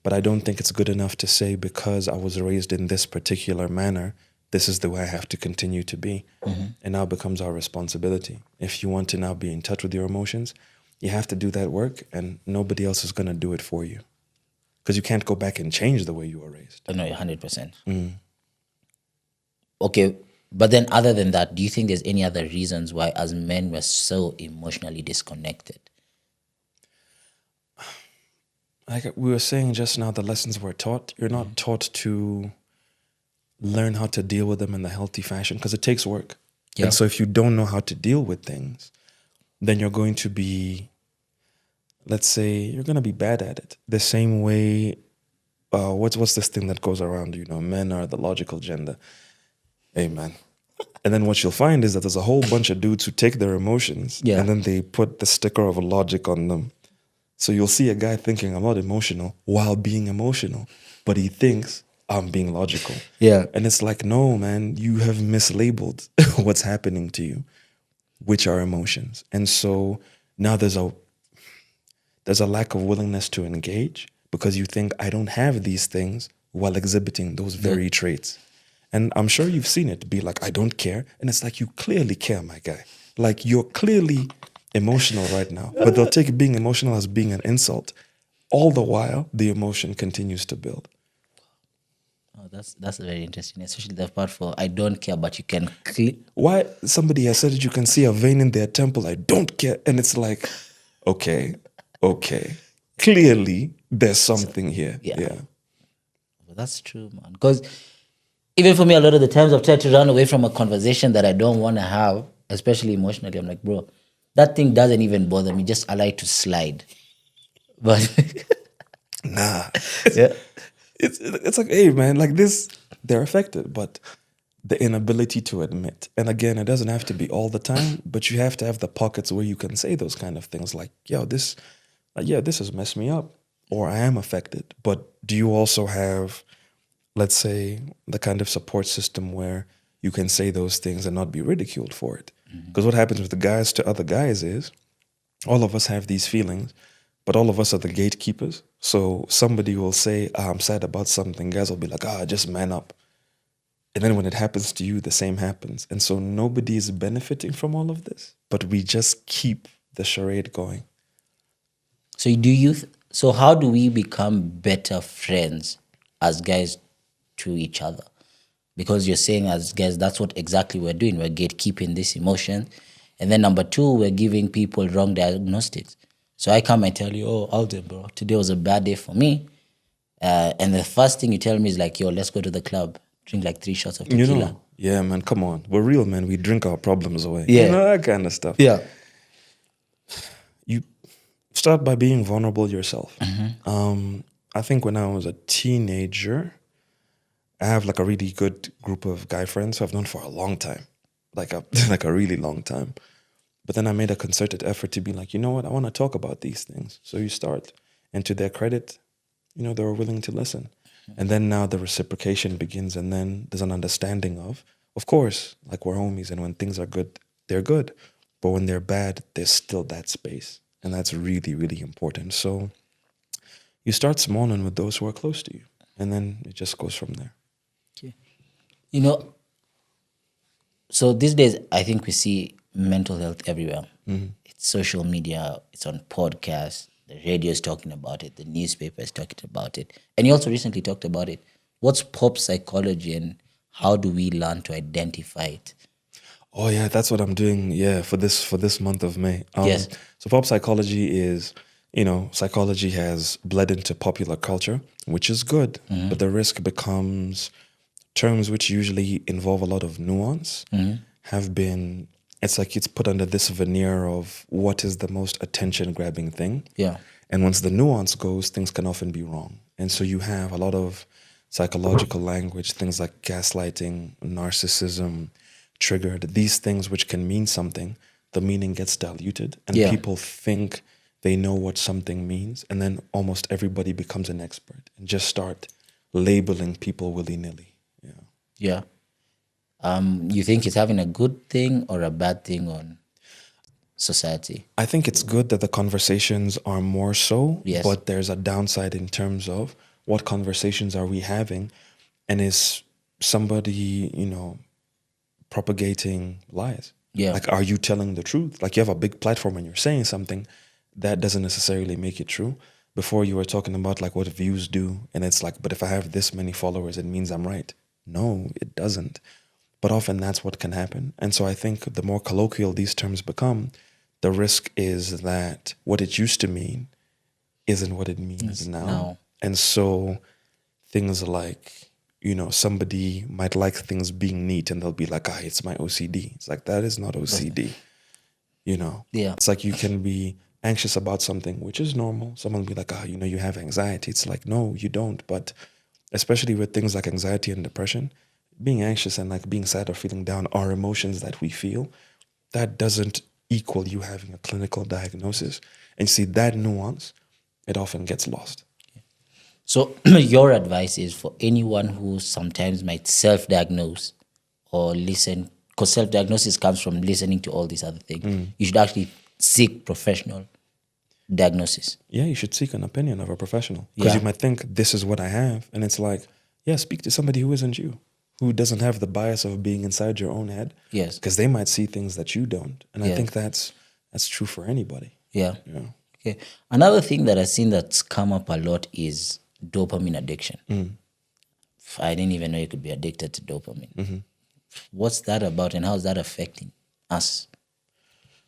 [SPEAKER 2] but I don't think it's good enough to say because I was raised in this particular manner, this is the way I have to continue to be. And now becomes our responsibility. If you want to now be in touch with your emotions, you have to do that work and nobody else is going to do it for you. Because you can't go back and change the way you were raised.
[SPEAKER 1] No, 100%. Okay, but then other than that, do you think there's any other reasons why as men we're so emotionally disconnected?
[SPEAKER 2] Like we were saying just now, the lessons we're taught, you're not taught to learn how to deal with them in a healthy fashion because it takes work. Yeah. And so if you don't know how to deal with things, then you're going to be, let's say, you're going to be bad at it. The same way, what's this thing that goes around, men are the logical gender. Amen. And then what you'll find is that there's a whole bunch of dudes who take their emotions and then they put the sticker of logic on them. So you'll see a guy thinking, I'm not emotional while being emotional, but he thinks I'm being logical.
[SPEAKER 1] Yeah.
[SPEAKER 2] And it's like, no, man, you have mislabeled what's happening to you, which are emotions. And so now there's a lack of willingness to engage because you think I don't have these things while exhibiting those very traits. And I'm sure you've seen it be like, I don't care. And it's like, you clearly care, my guy. Like, you're clearly emotional right now. But they'll take being emotional as being an insult. All the while, the emotion continues to build.
[SPEAKER 1] Oh, that's very interesting, especially the part for I don't care, but you can...
[SPEAKER 2] Why? Somebody has said that you can see a vein in their temple, I don't care. And it's like, okay. Clearly, there's something here. Yeah.
[SPEAKER 1] Well, that's true, man. Because even for me, a lot of the times I've tried to run away from a conversation that I don't want to have, especially emotionally. I'm like, bro, that thing doesn't even bother me. Just allow it to slide. But
[SPEAKER 2] nah. It's like, hey, man, like this, they're affected, but the inability to admit. And again, it doesn't have to be all the time, but you have to have the pockets where you can say those kind of things like, yo, this has messed me up, or I am affected. But do you also have, let's say, the kind of support system where you can say those things and not be ridiculed for it? Because what happens with the guys to other guys is all of us have these feelings, but all of us are the gatekeepers. So somebody will say, I'm sad about something. Guys will be like, just man up. And then when it happens to you, the same happens. And so nobody is benefiting from all of this, but we just keep the charade going.
[SPEAKER 1] So how do we become better friends as guys to each other? Because you're saying as guys, that's what exactly we're doing. We're gatekeeping this emotion. And then number two, we're giving people wrong diagnostics. So I come and tell you, Aldo, bro, today was a bad day for me. And the first thing you tell me is like, yo, let's go to the club. drink like 3 shots of tequila.
[SPEAKER 2] Yeah, man, come on. We're real, man. We drink our problems away.
[SPEAKER 1] Yeah.
[SPEAKER 2] That kind of stuff.
[SPEAKER 1] Yeah.
[SPEAKER 2] You start by being vulnerable yourself.
[SPEAKER 1] Mm-hmm.
[SPEAKER 2] I think when I was a teenager, I have like a really good group of guy friends who I've known for a long time, like a like a really long time. But then I made a concerted effort to be like, you know what, I want to talk about these things. So you start, and to their credit, they were willing to listen. And then now the reciprocation begins, and then there's an understanding of course, like we're homies, and when things are good, they're good. But when they're bad, there's still that space. And that's really, really important. So you start small and with those who are close to you, and then it just goes from there.
[SPEAKER 1] Okay. So these days, I think we see mental health everywhere. Mm-hmm. It's social media, it's on podcasts, the radio is talking about it, the newspaper is talking about it. And you also recently talked about it. What's pop psychology, and how do we learn to identify it?
[SPEAKER 2] Oh yeah, that's what I'm doing. Yeah, for this month of May.
[SPEAKER 1] Yes.
[SPEAKER 2] So pop psychology is, psychology has bled into popular culture, which is good. Mm-hmm. But the risk becomes terms which usually involve a lot of nuance have been. It's like it's put under this veneer of what is the most attention-grabbing thing.
[SPEAKER 1] Yeah.
[SPEAKER 2] And once the nuance goes, things can often be wrong. And so you have a lot of psychological language, things like gaslighting, narcissism, triggered, these things which can mean something, the meaning gets diluted, and people think they know what something means, and then almost everybody becomes an expert and just start labeling people willy-nilly.
[SPEAKER 1] Yeah. You think it's having a good thing or a bad thing on society?
[SPEAKER 2] I think it's good that the conversations are more so,
[SPEAKER 1] yes.
[SPEAKER 2] But there's a downside in terms of what conversations are we having, and is somebody, propagating lies?
[SPEAKER 1] Yeah.
[SPEAKER 2] Like, are you telling the truth? Like, you have a big platform and you're saying something that doesn't necessarily make it true. Before you were talking about like what views do, and it's like, but if I have this many followers, it means I'm right. No, it doesn't. But often that's what can happen. And so I think the more colloquial these terms become, the risk is that what it used to mean isn't what it means now. And so things like, somebody might like things being neat and they'll be like, it's my OCD. It's like, that is not OCD.
[SPEAKER 1] Yeah.
[SPEAKER 2] It's like you can be anxious about something, which is normal. Someone will be like, you have anxiety. It's like, no, you don't. But especially with things like anxiety and depression, being anxious and like being sad or feeling down are emotions that we feel. That doesn't equal you having a clinical diagnosis. And see, that nuance, it often gets lost.
[SPEAKER 1] So your advice is for anyone who sometimes might self-diagnose or listen, because self-diagnosis comes from listening to all these other things. You should actually seek professional diagnosis.
[SPEAKER 2] Yeah, you should seek an opinion of a professional. Because you might think, this is what I have. And it's like, speak to somebody who isn't you, who doesn't have the bias of being inside your own head.
[SPEAKER 1] Yes.
[SPEAKER 2] Because they might see things that you don't. And I think that's true for anybody.
[SPEAKER 1] Yeah. Okay. Another thing that I've seen that's come up a lot is dopamine addiction. I didn't even know you could be addicted to dopamine. Mm-hmm. What's that about, and how is that affecting us?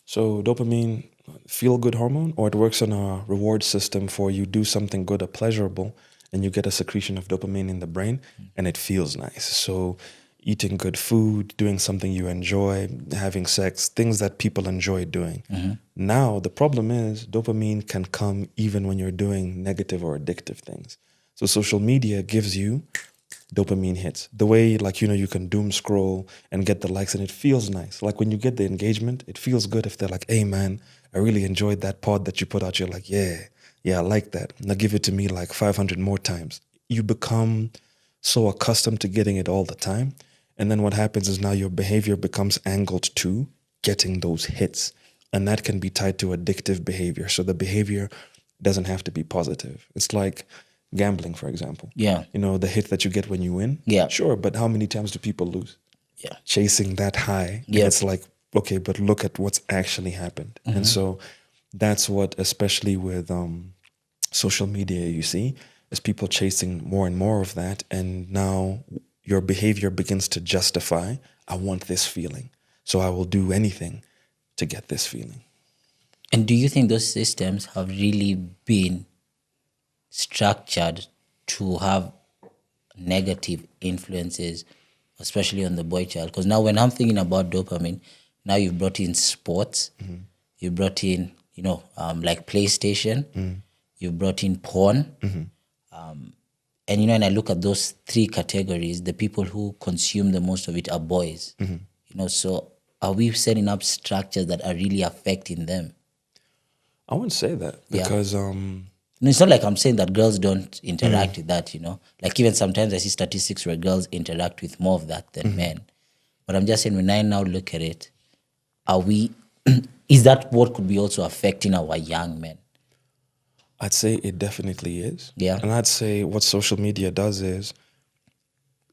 [SPEAKER 2] So dopamine, feel-good hormone, or it works on a reward system for you do something good or pleasurable, and you get a secretion of dopamine in the brain, and it feels nice. So eating good food, doing something you enjoy, having sex, things that people enjoy doing. Mm-hmm. Now, the problem is dopamine can come even when you're doing negative or addictive things. So social media gives you dopamine hits. The way, like, you can doom scroll and get the likes, and it feels nice. Like when you get the engagement, it feels good if they're like, hey man, I really enjoyed that pod that you put out. You're like, yeah, I like that. Now give it to me like 500 more times. You become so accustomed to getting it all the time. And then what happens is now your behavior becomes angled to getting those hits. And that can be tied to addictive behavior. So the behavior doesn't have to be positive. It's like gambling, for example.
[SPEAKER 1] Yeah.
[SPEAKER 2] The hit that you get when you win.
[SPEAKER 1] Yeah.
[SPEAKER 2] Sure, but how many times do people lose?
[SPEAKER 1] Yeah.
[SPEAKER 2] Chasing that high.
[SPEAKER 1] Yeah.
[SPEAKER 2] And it's like, okay, but look at what's actually happened. Mm-hmm. And so that's what, especially with social media, you see, is people chasing more and more of that. And now your behavior begins to justify, I want this feeling, so I will do anything to get this feeling.
[SPEAKER 1] And do you think those systems have really been structured to have negative influences, especially on the boy child? Because now when I'm thinking about dopamine, now you've brought in sports, you brought in, like PlayStation, you brought in porn. And, and I look at those three categories, the people who consume the most of it are boys. So are we setting up structures that are really affecting them?
[SPEAKER 2] I wouldn't say that
[SPEAKER 1] Yeah.
[SPEAKER 2] because
[SPEAKER 1] No, it's not like I'm saying that girls don't interact with that, Like even sometimes I see statistics where girls interact with more of that than men. But I'm just saying when I now look at it, is that what could be also affecting our young men?
[SPEAKER 2] I'd say it definitely is.
[SPEAKER 1] Yeah.
[SPEAKER 2] And I'd say what social media does is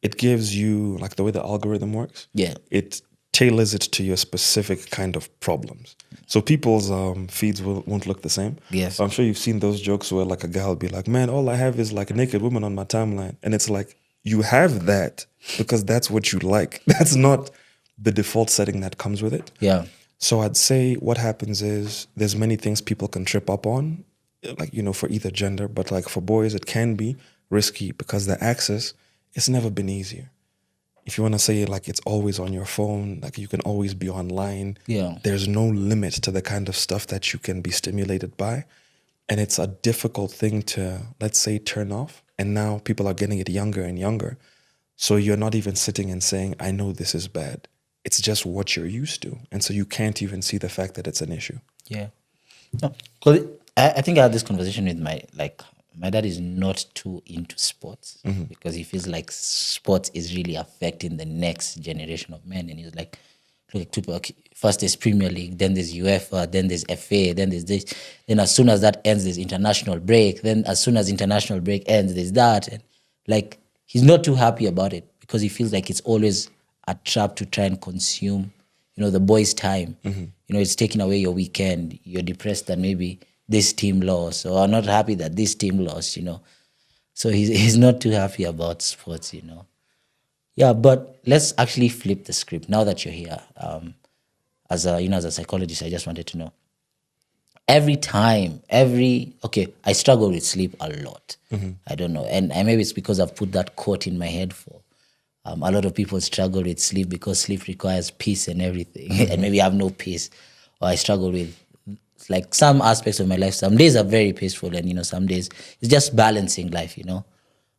[SPEAKER 2] it gives you, like the way the algorithm works,
[SPEAKER 1] Yeah.
[SPEAKER 2] it tailors it to your specific kind of problems. So people's feeds won't look the same.
[SPEAKER 1] Yes.
[SPEAKER 2] So I'm sure you've seen those jokes where like a guy will be like, man, all I have is like a naked woman on my timeline. And it's like, you have that because that's what you like. That's not the default setting that comes with it.
[SPEAKER 1] Yeah.
[SPEAKER 2] So I'd say what happens is there's many things people can trip up on, like, for either gender, but like for boys, it can be risky because the access, it's never been easier. If you want to say like it's always on your phone, like you can always be online.
[SPEAKER 1] Yeah.
[SPEAKER 2] There's no limit to the kind of stuff that you can be stimulated by. And it's a difficult thing to, let's say, turn off. And now people are getting it younger and younger. So you're not even sitting and saying, I know this is bad. It's just what you're used to. And so you can't even see the fact that it's an issue.
[SPEAKER 1] Yeah. No, because I think I had this conversation with my dad is not too into sports because he feels like sports is really affecting the next generation of men. And he's like, look, first there's Premier League, then there's UEFA, then there's FA, then there's this. Then as soon as that ends, there's international break. Then as soon as international break ends, there's that. And like, he's not too happy about it because he feels like it's always a trap to try and consume, the boys' time. It's taking away your weekend. You're depressed that maybe this team lost, or I'm not happy that this team lost, So he's not too happy about sports, Yeah, but let's actually flip the script now that you're here. As a psychologist, I just wanted to know. I struggle with sleep a lot. I don't know. And maybe it's because I've put that quote in my head for a lot of people struggle with sleep because sleep requires peace and everything. And maybe I have no peace, or I struggle with like some aspects of my life. Some days are very peaceful, and some days it's just balancing life,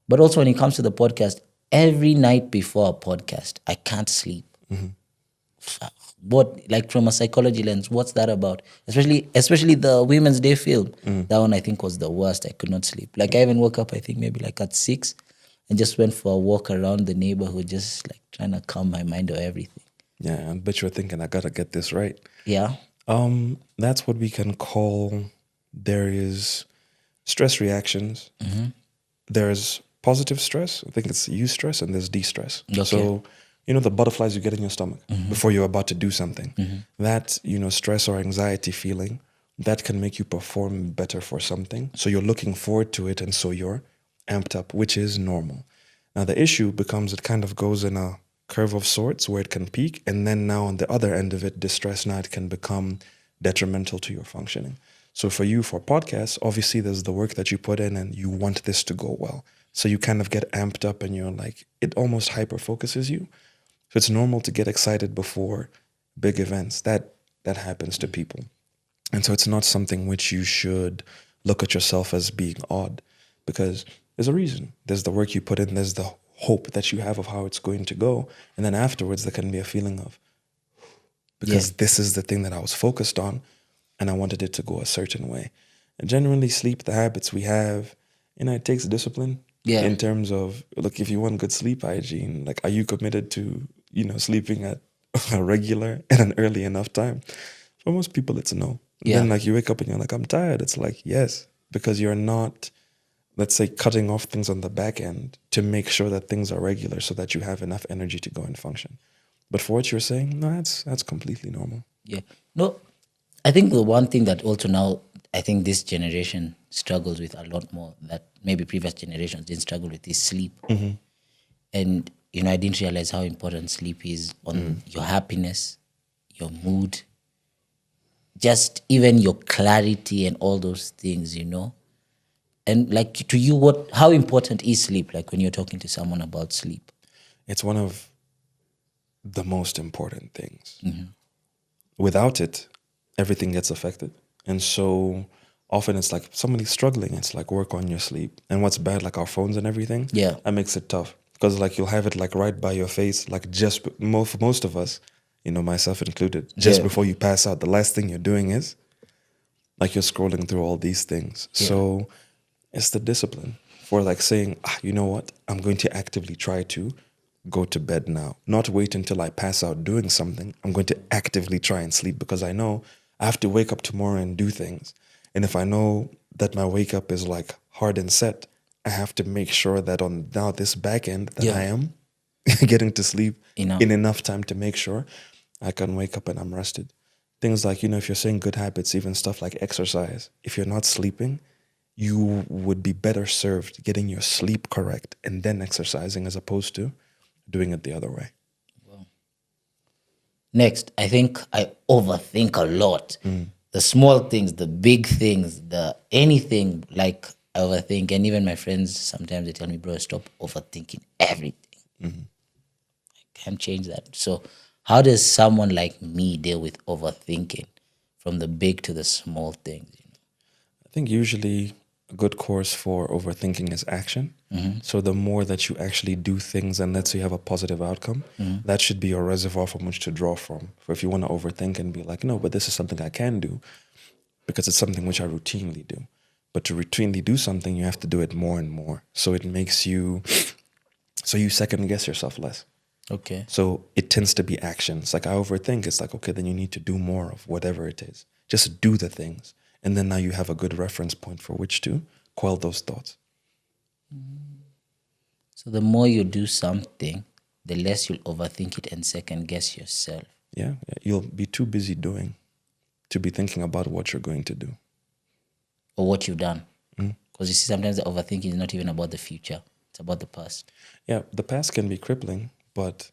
[SPEAKER 1] But also when it comes to the podcast, every night before a podcast, I can't sleep. What, like from a psychology lens, what's that about? Especially the Women's Day film. That one I think was the worst. I could not sleep. Like I even woke up, I think maybe like at 6 and just went for a walk around the neighborhood, just like trying to calm my mind or everything.
[SPEAKER 2] Yeah, I bet you're thinking, I gotta get this right.
[SPEAKER 1] Yeah.
[SPEAKER 2] That's what we can call, there is stress reactions. There's positive stress. I think it's eustress, and there's de-stress.
[SPEAKER 1] Okay.
[SPEAKER 2] So, the butterflies you get in your stomach before you're about to do something. That, stress or anxiety feeling, that can make you perform better for something. So you're looking forward to it, and so you're amped up, which is normal. Now the issue becomes it kind of goes in a curve of sorts where it can peak, and then now on the other end of it, distress, now it can become detrimental to your functioning. So for you, for podcasts, obviously there's the work that you put in and you want this to go well. So you kind of get amped up and you're like, it almost hyper focuses you. So it's normal to get excited before big events. That happens to people. And so it's not something which you should look at yourself as being odd, because there's a reason. There's the work you put in, there's the hope that you have of how it's going to go. And then afterwards, there can be a feeling of, because this is the thing that I was focused on and I wanted it to go a certain way. And generally, sleep, the habits we have, it takes discipline in terms of, look, if you want good sleep hygiene, like, are you committed to, sleeping at a regular and an early enough time? For most people, it's no. Then, like, you wake up and you're like, I'm tired. It's like, yes, because you're not, let's say, cutting off things on the back end to make sure that things are regular so that you have enough energy to go and function. But for what you're saying, no, that's completely normal.
[SPEAKER 1] Yeah. No, I think the one thing that also now, I think this generation struggles with a lot more that maybe previous generations didn't struggle with is sleep. And, I didn't realize how important sleep is on your happiness, your mood, just even your clarity and all those things, And like to you, how important is sleep? Like when you're talking to someone about sleep?
[SPEAKER 2] It's one of the most important things. Without it, everything gets affected. And so often it's like somebody's struggling. It's like work on your sleep. And what's bad, like our phones and everything,
[SPEAKER 1] Yeah.
[SPEAKER 2] that makes it tough. Because like you'll have it like right by your face, like just most of us, myself included, just before you pass out, the last thing you're doing is like you're scrolling through all these things. So it's the discipline for like saying, you know what, I'm going to actively try to go to bed now. Not wait until I pass out doing something. I'm going to actively try and sleep because I know I have to wake up tomorrow and do things. And if I know that my wake up is like hard and set, I have to make sure that on now this back end that I am getting to sleep in enough time to make sure I can wake up and I'm rested. Things like, if you're saying good habits, even stuff like exercise, if you're not sleeping, you would be better served getting your sleep correct and then exercising as opposed to doing it the other way.
[SPEAKER 1] Wow. Next, I think I overthink a lot. The small things, the big things, the anything, like I overthink. And even my friends, sometimes they tell me, bro, stop overthinking everything. I can't change that. So how does someone like me deal with overthinking from the big to the small things?
[SPEAKER 2] I think usually a good course for overthinking is action. So the more that you actually do things and let's say you have a positive outcome, that should be your reservoir from which to draw from. For if you want to overthink and be like, no, but this is something I can do because it's something which I routinely do. But to routinely do something, you have to do it more and more. So it makes you, so you second guess yourself less.
[SPEAKER 1] Okay.
[SPEAKER 2] So it tends to be action. It's like I overthink. It's like, okay, then you need to do more of whatever it is. Just do the things. And then now you have a good reference point for which to quell those thoughts.
[SPEAKER 1] So the more you do something, the less you'll overthink it and second guess yourself.
[SPEAKER 2] Yeah. You'll be too busy doing to be thinking about what you're going to do.
[SPEAKER 1] Or what you've done. Because you see, sometimes the overthinking is not even about the future. It's about the past.
[SPEAKER 2] Yeah, the past can be crippling, but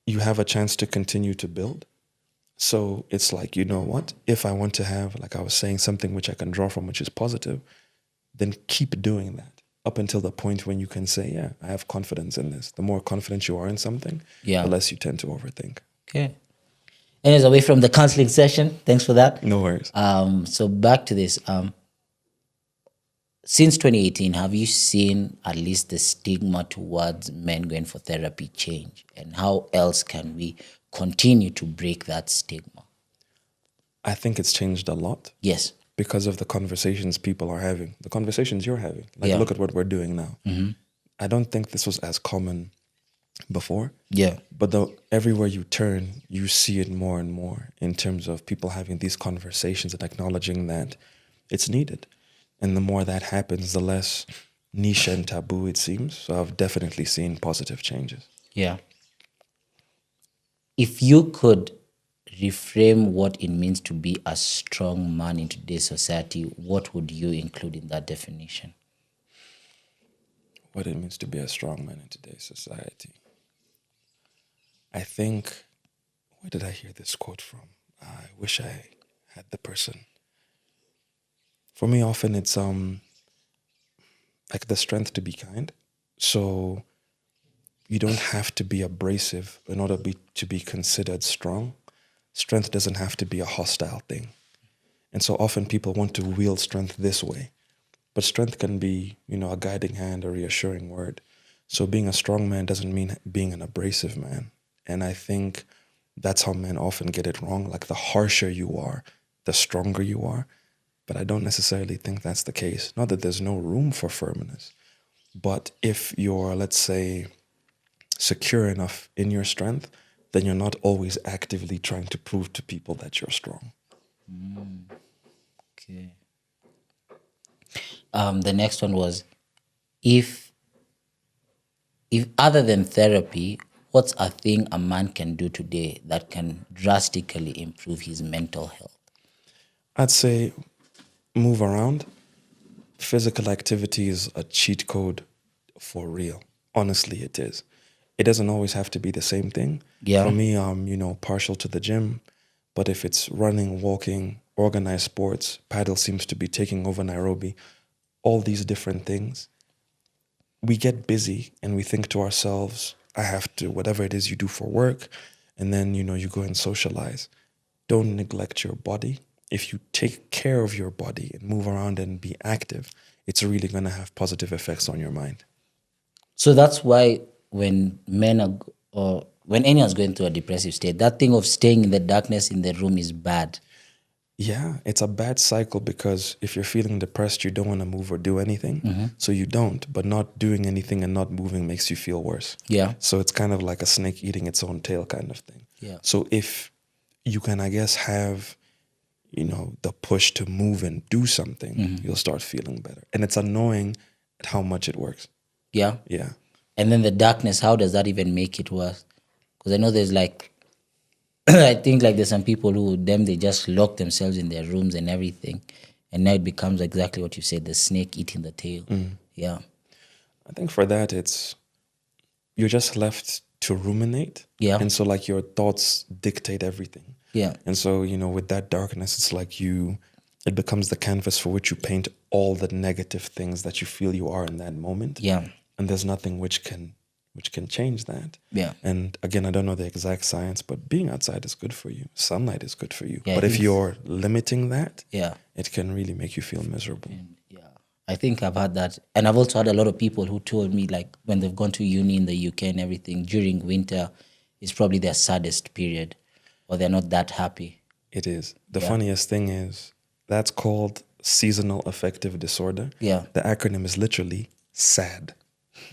[SPEAKER 2] you have a chance to continue to build. So it's like, you know what? If I want to have, like I was saying, something which I can draw from, which is positive, then keep doing that up until the point when you can say, yeah, I have confidence in this. The more confident you are in something, the less you tend to overthink.
[SPEAKER 1] Okay. Anyways, away from the counseling session, thanks for that.
[SPEAKER 2] No worries.
[SPEAKER 1] So back to this. Since 2018, have you seen at least the stigma towards men going for therapy change? And how else can we continue to break that stigma?
[SPEAKER 2] I think it's changed a lot.
[SPEAKER 1] Yes.
[SPEAKER 2] Because of the conversations people are having, the conversations you're having. Like, look at what we're doing now. I don't think this was as common before.
[SPEAKER 1] Yeah.
[SPEAKER 2] But everywhere you turn, you see it more and more in terms of people having these conversations and acknowledging that it's needed. And the more that happens, the less niche and taboo it seems. So I've definitely seen positive changes.
[SPEAKER 1] Yeah. If you could reframe what it means to be a strong man in today's society, what would you include in that definition?
[SPEAKER 2] What it means to be a strong man in today's society. I think, where did I hear this quote from? I wish I had the person. For me, often it's like the strength to be kind. So you don't have to be abrasive in order to be considered strong. Strength doesn't have to be a hostile thing. And so often people want to wield strength this way. But strength can be, a guiding hand, a reassuring word. So being a strong man doesn't mean being an abrasive man. And I think that's how men often get it wrong. Like the harsher you are, the stronger you are. But I don't necessarily think that's the case. Not that there's no room for firmness. But if you're, let's say, secure enough in your strength, then you're not always actively trying to prove to people that you're strong.
[SPEAKER 1] Okay. The next one was, if other than therapy, what's a thing a man can do today that can drastically improve his mental health?
[SPEAKER 2] I'd say move around. Physical activity is a cheat code for real. Honestly, it is. It doesn't always have to be the same thing.
[SPEAKER 1] Yeah.
[SPEAKER 2] For me, I'm, partial to the gym. But if it's running, walking, organized sports, paddle seems to be taking over Nairobi. all these different things, we get busy and we think to ourselves, I have to, whatever it is you do for work, and then, you go and socialize. Don't neglect your body. If you take care of your body and move around and be active, it's really going to have positive effects on your mind.
[SPEAKER 1] So that's why when men are, or when anyone's going through a depressive state, that thing of staying in the darkness in the room is bad.
[SPEAKER 2] Yeah, it's a bad cycle because if you're feeling depressed, you don't want to move or do anything. So you don't, but not doing anything and not moving makes you feel worse.
[SPEAKER 1] Yeah.
[SPEAKER 2] So it's kind of like a snake eating its own tail kind of thing.
[SPEAKER 1] Yeah.
[SPEAKER 2] So if you can, I guess, have, the push to move and do something, you'll start feeling better. And it's annoying at how much it works.
[SPEAKER 1] Yeah.
[SPEAKER 2] Yeah.
[SPEAKER 1] And then the darkness, how does that even make it worse? Because I know there's like, I think like there's some people who, they just lock themselves in their rooms and everything. And now it becomes exactly what you said, the snake eating the tail. Yeah.
[SPEAKER 2] I think for that, you're just left to ruminate.
[SPEAKER 1] Yeah.
[SPEAKER 2] And so like your thoughts dictate everything.
[SPEAKER 1] Yeah.
[SPEAKER 2] And so, with that darkness, it's like it becomes the canvas for which you paint all the negative things that you feel you are in that moment.
[SPEAKER 1] Yeah.
[SPEAKER 2] And there's nothing which can change that.
[SPEAKER 1] Yeah.
[SPEAKER 2] And again, I don't know the exact science, but being outside is good for you. Sunlight is good for you.
[SPEAKER 1] Yeah,
[SPEAKER 2] but
[SPEAKER 1] it
[SPEAKER 2] if
[SPEAKER 1] is.
[SPEAKER 2] you're limiting that,
[SPEAKER 1] Yeah.
[SPEAKER 2] it can really make you feel miserable.
[SPEAKER 1] Yeah. I think I've had that. And I've also had a lot of people who told me like when they've gone to uni in the UK and everything, during winter is probably their saddest period, or they're not that happy.
[SPEAKER 2] It is. The funniest thing is that's called seasonal affective disorder.
[SPEAKER 1] Yeah.
[SPEAKER 2] The acronym is literally SAD.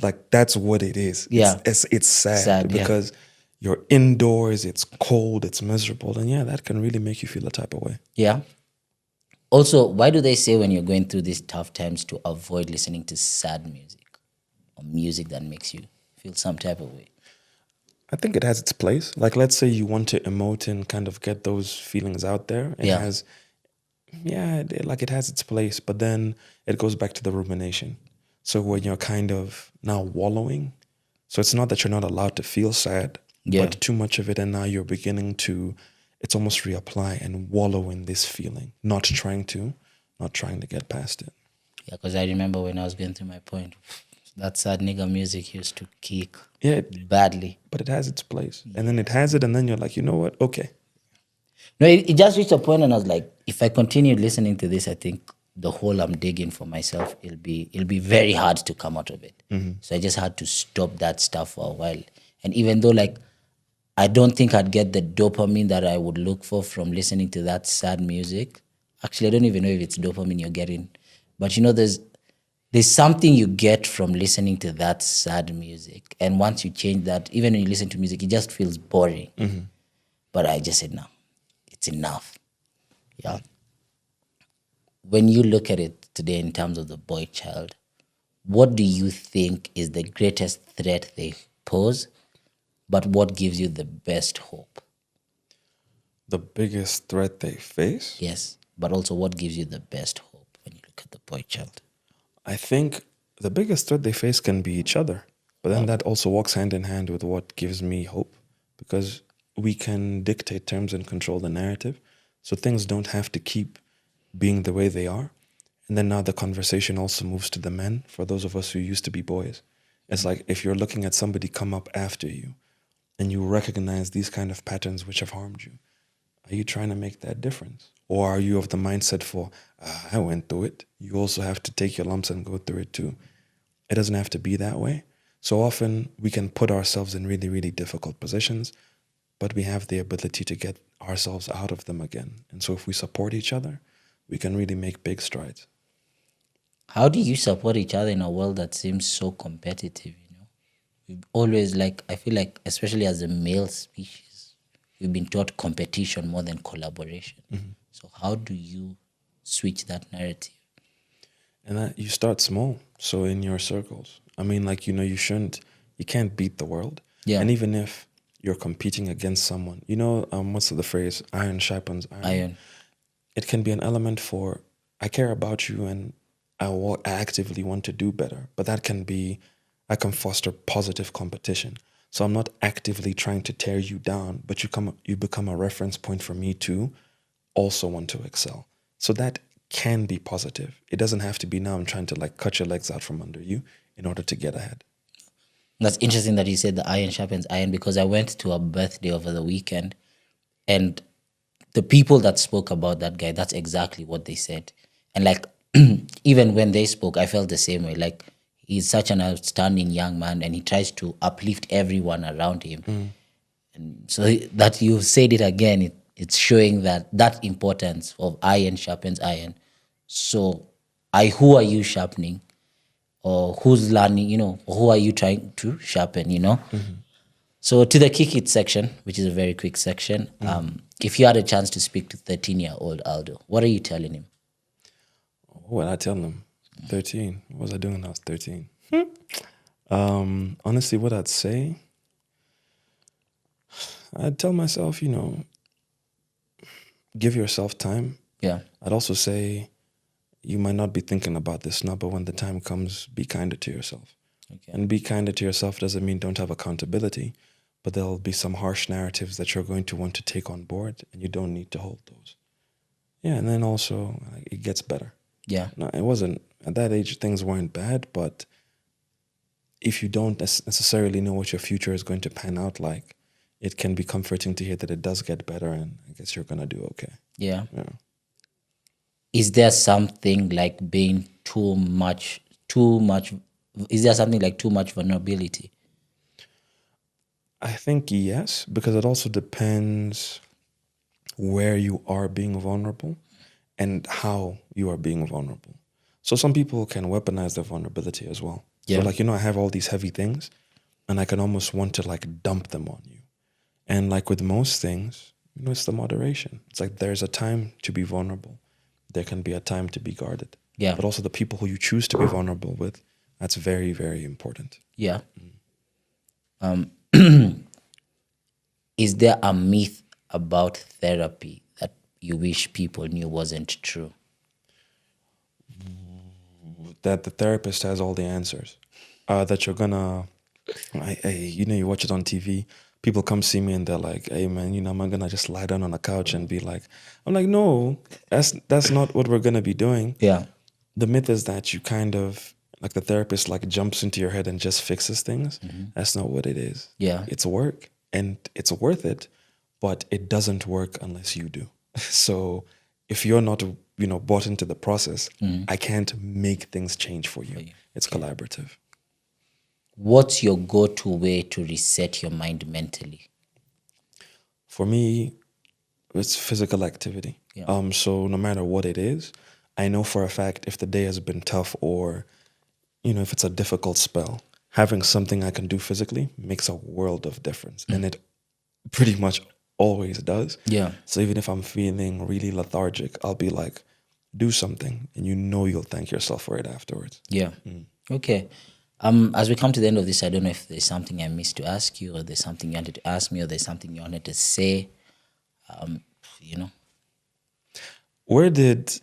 [SPEAKER 2] Like that's what it is.
[SPEAKER 1] Yeah.
[SPEAKER 2] It's sad,
[SPEAKER 1] Sad, yeah.
[SPEAKER 2] because you're indoors, it's cold, it's miserable. And yeah, that can really make you feel a type of way.
[SPEAKER 1] Yeah. Also, why do they say when you're going through these tough times to avoid listening to sad music or music that makes you feel some type of way?
[SPEAKER 2] I think it has its place. Like, let's say you want to emote and kind of get those feelings out there. It has its place, but then it goes back to the rumination. So when you're kind of now wallowing, so it's not that you're not allowed to feel sad, but too much of it, and now you're beginning to, it's almost reapply and wallow in this feeling, not trying to get past it.
[SPEAKER 1] Yeah, because I remember when I was going through my point, that sad nigga music used to kick badly.
[SPEAKER 2] But it has its place. And then it has it, and then you're like, you know what? Okay.
[SPEAKER 1] No, it just reached a point and I was like, if I continue listening to this, I think the hole I'm digging for myself, it'll be very hard to come out of it. So I just had to stop that stuff for a while. And even though like I don't think I'd get the dopamine that I would look for from listening to that sad music. Actually, I don't even know if it's dopamine you're getting. But there's something you get from listening to that sad music. And once you change that, even when you listen to music, it just feels boring. But I just said, no, it's enough. Yeah. When you look at it today in terms of the boy child, what do you think is the greatest threat they pose, but what gives you the best hope?
[SPEAKER 2] The biggest threat they face?
[SPEAKER 1] Yes, but also what gives you the best hope when you look at the boy child?
[SPEAKER 2] I think the biggest threat they face can be each other. But then that also walks hand in hand with what gives me hope, because we can dictate terms and control the narrative. So things don't have to keep being the way they are. And then now the conversation also moves to the men, for those of us who used to be boys. It's like if you're looking at somebody come up after you and you recognize these kind of patterns which have harmed you, are you trying to make that difference? Or are you of the mindset for, I went through it. You also have to take your lumps and go through it too. It doesn't have to be that way. So often we can put ourselves in really, really difficult positions, but we have the ability to get ourselves out of them again. And so if we support each other, we can really make big strides.
[SPEAKER 1] How do you support each other in a world that seems so competitive, We've always I feel like, especially as a male species, we've been taught competition more than collaboration. So how do you switch that narrative?
[SPEAKER 2] And that you start small. So in your circles, I mean, you can't beat the world.
[SPEAKER 1] Yeah.
[SPEAKER 2] And even if you're competing against someone, what's the phrase? Iron sharpens iron. It can be an element for, I care about you and I actively want to do better. But that can be, I can foster positive competition. So I'm not actively trying to tear you down, but you become a reference point for me to also want to excel. So that can be positive. It doesn't have to be now I'm trying to like cut your legs out from under you in order to get ahead.
[SPEAKER 1] That's interesting that you said the iron sharpens iron, because I went to a birthday over the weekend, and the people that spoke about that guy, that's exactly what they said. And like, even when they spoke, I felt the same way. Like, he's such an outstanding young man, and he tries to uplift everyone around him. And so that you said it again, it's showing that importance of iron sharpens iron. So, who are you sharpening? Or who's learning, or who are you trying to sharpen, So to the kick it section, which is a very quick section, if you had a chance to speak to 13-year-old Aldo, what are you telling him?
[SPEAKER 2] What I tell him? 13. What was I doing when I was 13? Honestly, what I'd say, I'd tell myself, give yourself time.
[SPEAKER 1] Yeah.
[SPEAKER 2] I'd also say, you might not be thinking about this now, but when the time comes, be kinder to yourself.
[SPEAKER 1] Okay.
[SPEAKER 2] And be kinder to yourself doesn't mean don't have accountability, but there'll be some harsh narratives that you're going to want to take on board, and you don't need to hold those. Yeah, and then also, it gets better.
[SPEAKER 1] Yeah.
[SPEAKER 2] No, it wasn't, at that age, things weren't bad, but if you don't necessarily know what your future is going to pan out like, it can be comforting to hear that it does get better, and I guess you're going to do okay.
[SPEAKER 1] Yeah.
[SPEAKER 2] Yeah.
[SPEAKER 1] Is there something like being too much, is there something like too much vulnerability?
[SPEAKER 2] I think yes, because it also depends where you are being vulnerable and how you are being vulnerable. So some people can weaponize their vulnerability as well.
[SPEAKER 1] Yeah.
[SPEAKER 2] So like, I have all these heavy things and I can almost want to like dump them on you. And like with most things, it's the moderation. It's like there's a time to be vulnerable. There can be a time to be guarded.
[SPEAKER 1] Yeah.
[SPEAKER 2] But also the people who you choose to be vulnerable with, that's very, very important.
[SPEAKER 1] Yeah. Is there a myth about therapy that you wish people knew wasn't true?
[SPEAKER 2] That the therapist has all the answers. That you're gonna, you watch it on TV. People come see me and they're like, "Hey man, am I gonna just lie down on a couch and be like?" I'm like, "No, that's not what we're gonna be doing."
[SPEAKER 1] Yeah.
[SPEAKER 2] The myth is that you kind of like the therapist like jumps into your head and just fixes things. That's not what it is.
[SPEAKER 1] Yeah.
[SPEAKER 2] It's work and it's worth it, but it doesn't work unless you do. So if you're not, bought into the process, I can't make things change for you. It's collaborative.
[SPEAKER 1] What's your go-to way to reset your mind mentally?
[SPEAKER 2] For me, it's physical activity.
[SPEAKER 1] Yeah.
[SPEAKER 2] So no matter what it is, I know for a fact if the day has been tough or, if it's a difficult spell, having something I can do physically makes a world of difference. And it pretty much always does.
[SPEAKER 1] Yeah.
[SPEAKER 2] So even if I'm feeling really lethargic, I'll be like, do something, and you'll thank yourself for it afterwards.
[SPEAKER 1] Yeah. Okay. As we come to the end of this, I don't know if there's something I missed to ask you, or there's something you wanted to ask me, or there's something you wanted to say.
[SPEAKER 2] Where did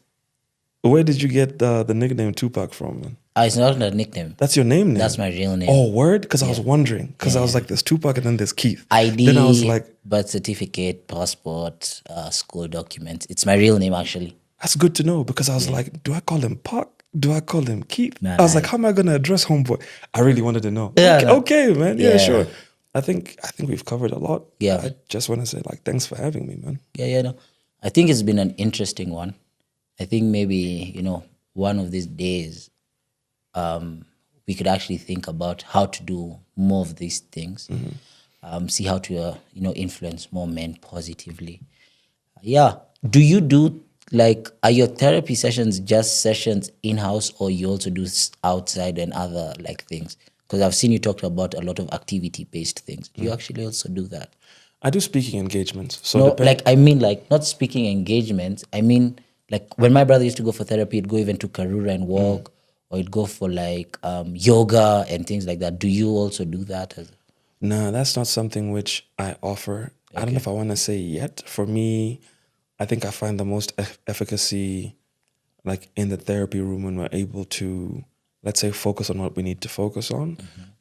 [SPEAKER 2] you get the nickname Tupac from, man?
[SPEAKER 1] It's not a nickname.
[SPEAKER 2] That's your name.
[SPEAKER 1] That's my real name.
[SPEAKER 2] Oh, word? Because I was wondering. Because I was like, there's Tupac and then there's Keith.
[SPEAKER 1] ID,
[SPEAKER 2] then I was like,
[SPEAKER 1] birth certificate, passport, school documents. It's my real name, actually.
[SPEAKER 2] that's good to know, because I was like, do I call him Pac? Do I call him Keith?
[SPEAKER 1] Nah,
[SPEAKER 2] I was like, how am I going to address homeboy? I really wanted to know.
[SPEAKER 1] Yeah,
[SPEAKER 2] okay, man. Yeah,
[SPEAKER 1] Yeah.
[SPEAKER 2] sure. I think we've covered a lot.
[SPEAKER 1] Yeah.
[SPEAKER 2] I just want to say, thanks for having me, man.
[SPEAKER 1] No. I think it's been an interesting one. I think maybe, one of these days, we could actually think about how to do more of these things. See how to, influence more men positively. Yeah. Do you do, are your therapy sessions just sessions in-house, or you also do outside and other, things? Because I've seen you talk about a lot of activity-based things. Do you actually also do that?
[SPEAKER 2] I do speaking engagements. So
[SPEAKER 1] No, not speaking engagements. I mean, when my brother used to go for therapy, he'd go even to Karura and walk, or he'd go for yoga and things like that. Do you also do that?
[SPEAKER 2] No, that's not something which I offer. I don't know if I want to say yet. For me, I think I find the most efficacy in the therapy room when we're able to, let's say, focus on what we need to focus on.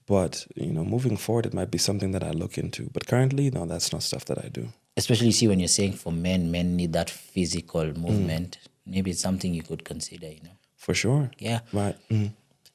[SPEAKER 2] But, moving forward, it might be something that I look into. But currently, no, that's not stuff that I do.
[SPEAKER 1] Especially, see, when you're saying for men need that physical movement. maybe it's something you could consider,
[SPEAKER 2] For sure.
[SPEAKER 1] Yeah.
[SPEAKER 2] Right.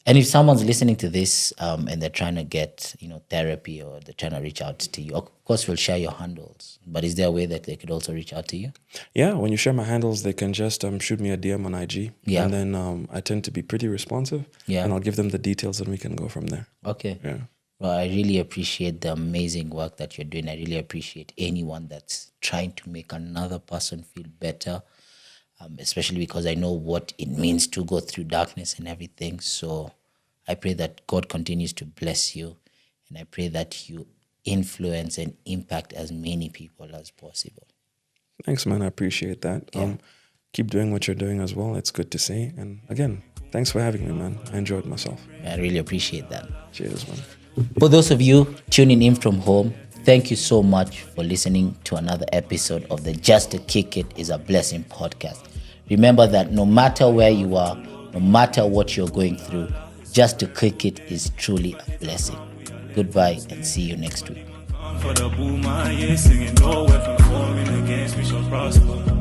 [SPEAKER 1] And if someone's listening to this and they're trying to get, therapy, or they're trying to reach out to you, of course, we'll share your handles. But is there a way that they could also reach out to you?
[SPEAKER 2] Yeah, when you share my handles, they can just shoot me a DM on IG.
[SPEAKER 1] Yeah.
[SPEAKER 2] And then I tend to be pretty responsive.
[SPEAKER 1] Yeah.
[SPEAKER 2] And I'll give them the details and we can go from there.
[SPEAKER 1] Okay.
[SPEAKER 2] Yeah.
[SPEAKER 1] Well, I really appreciate the amazing work that you're doing. I really appreciate anyone that's trying to make another person feel better, especially because I know what it means to go through darkness and everything. So I pray that God continues to bless you, and I pray that you influence and impact as many people as possible.
[SPEAKER 2] Thanks, man. I appreciate that.
[SPEAKER 1] Yeah.
[SPEAKER 2] Keep doing what you're doing as well. It's good to see. And again, thanks for having me, man. I enjoyed myself.
[SPEAKER 1] I really appreciate that.
[SPEAKER 2] Cheers, man.
[SPEAKER 1] For those of you tuning in from home, thank you so much for listening to another episode of the Just to Kick It is a Blessing podcast. Remember that no matter where you are, no matter what you're going through, just to kick it is truly a blessing. Goodbye and see you next week.
[SPEAKER 3] For the boom, singing, no weapon forming against me shall prosper.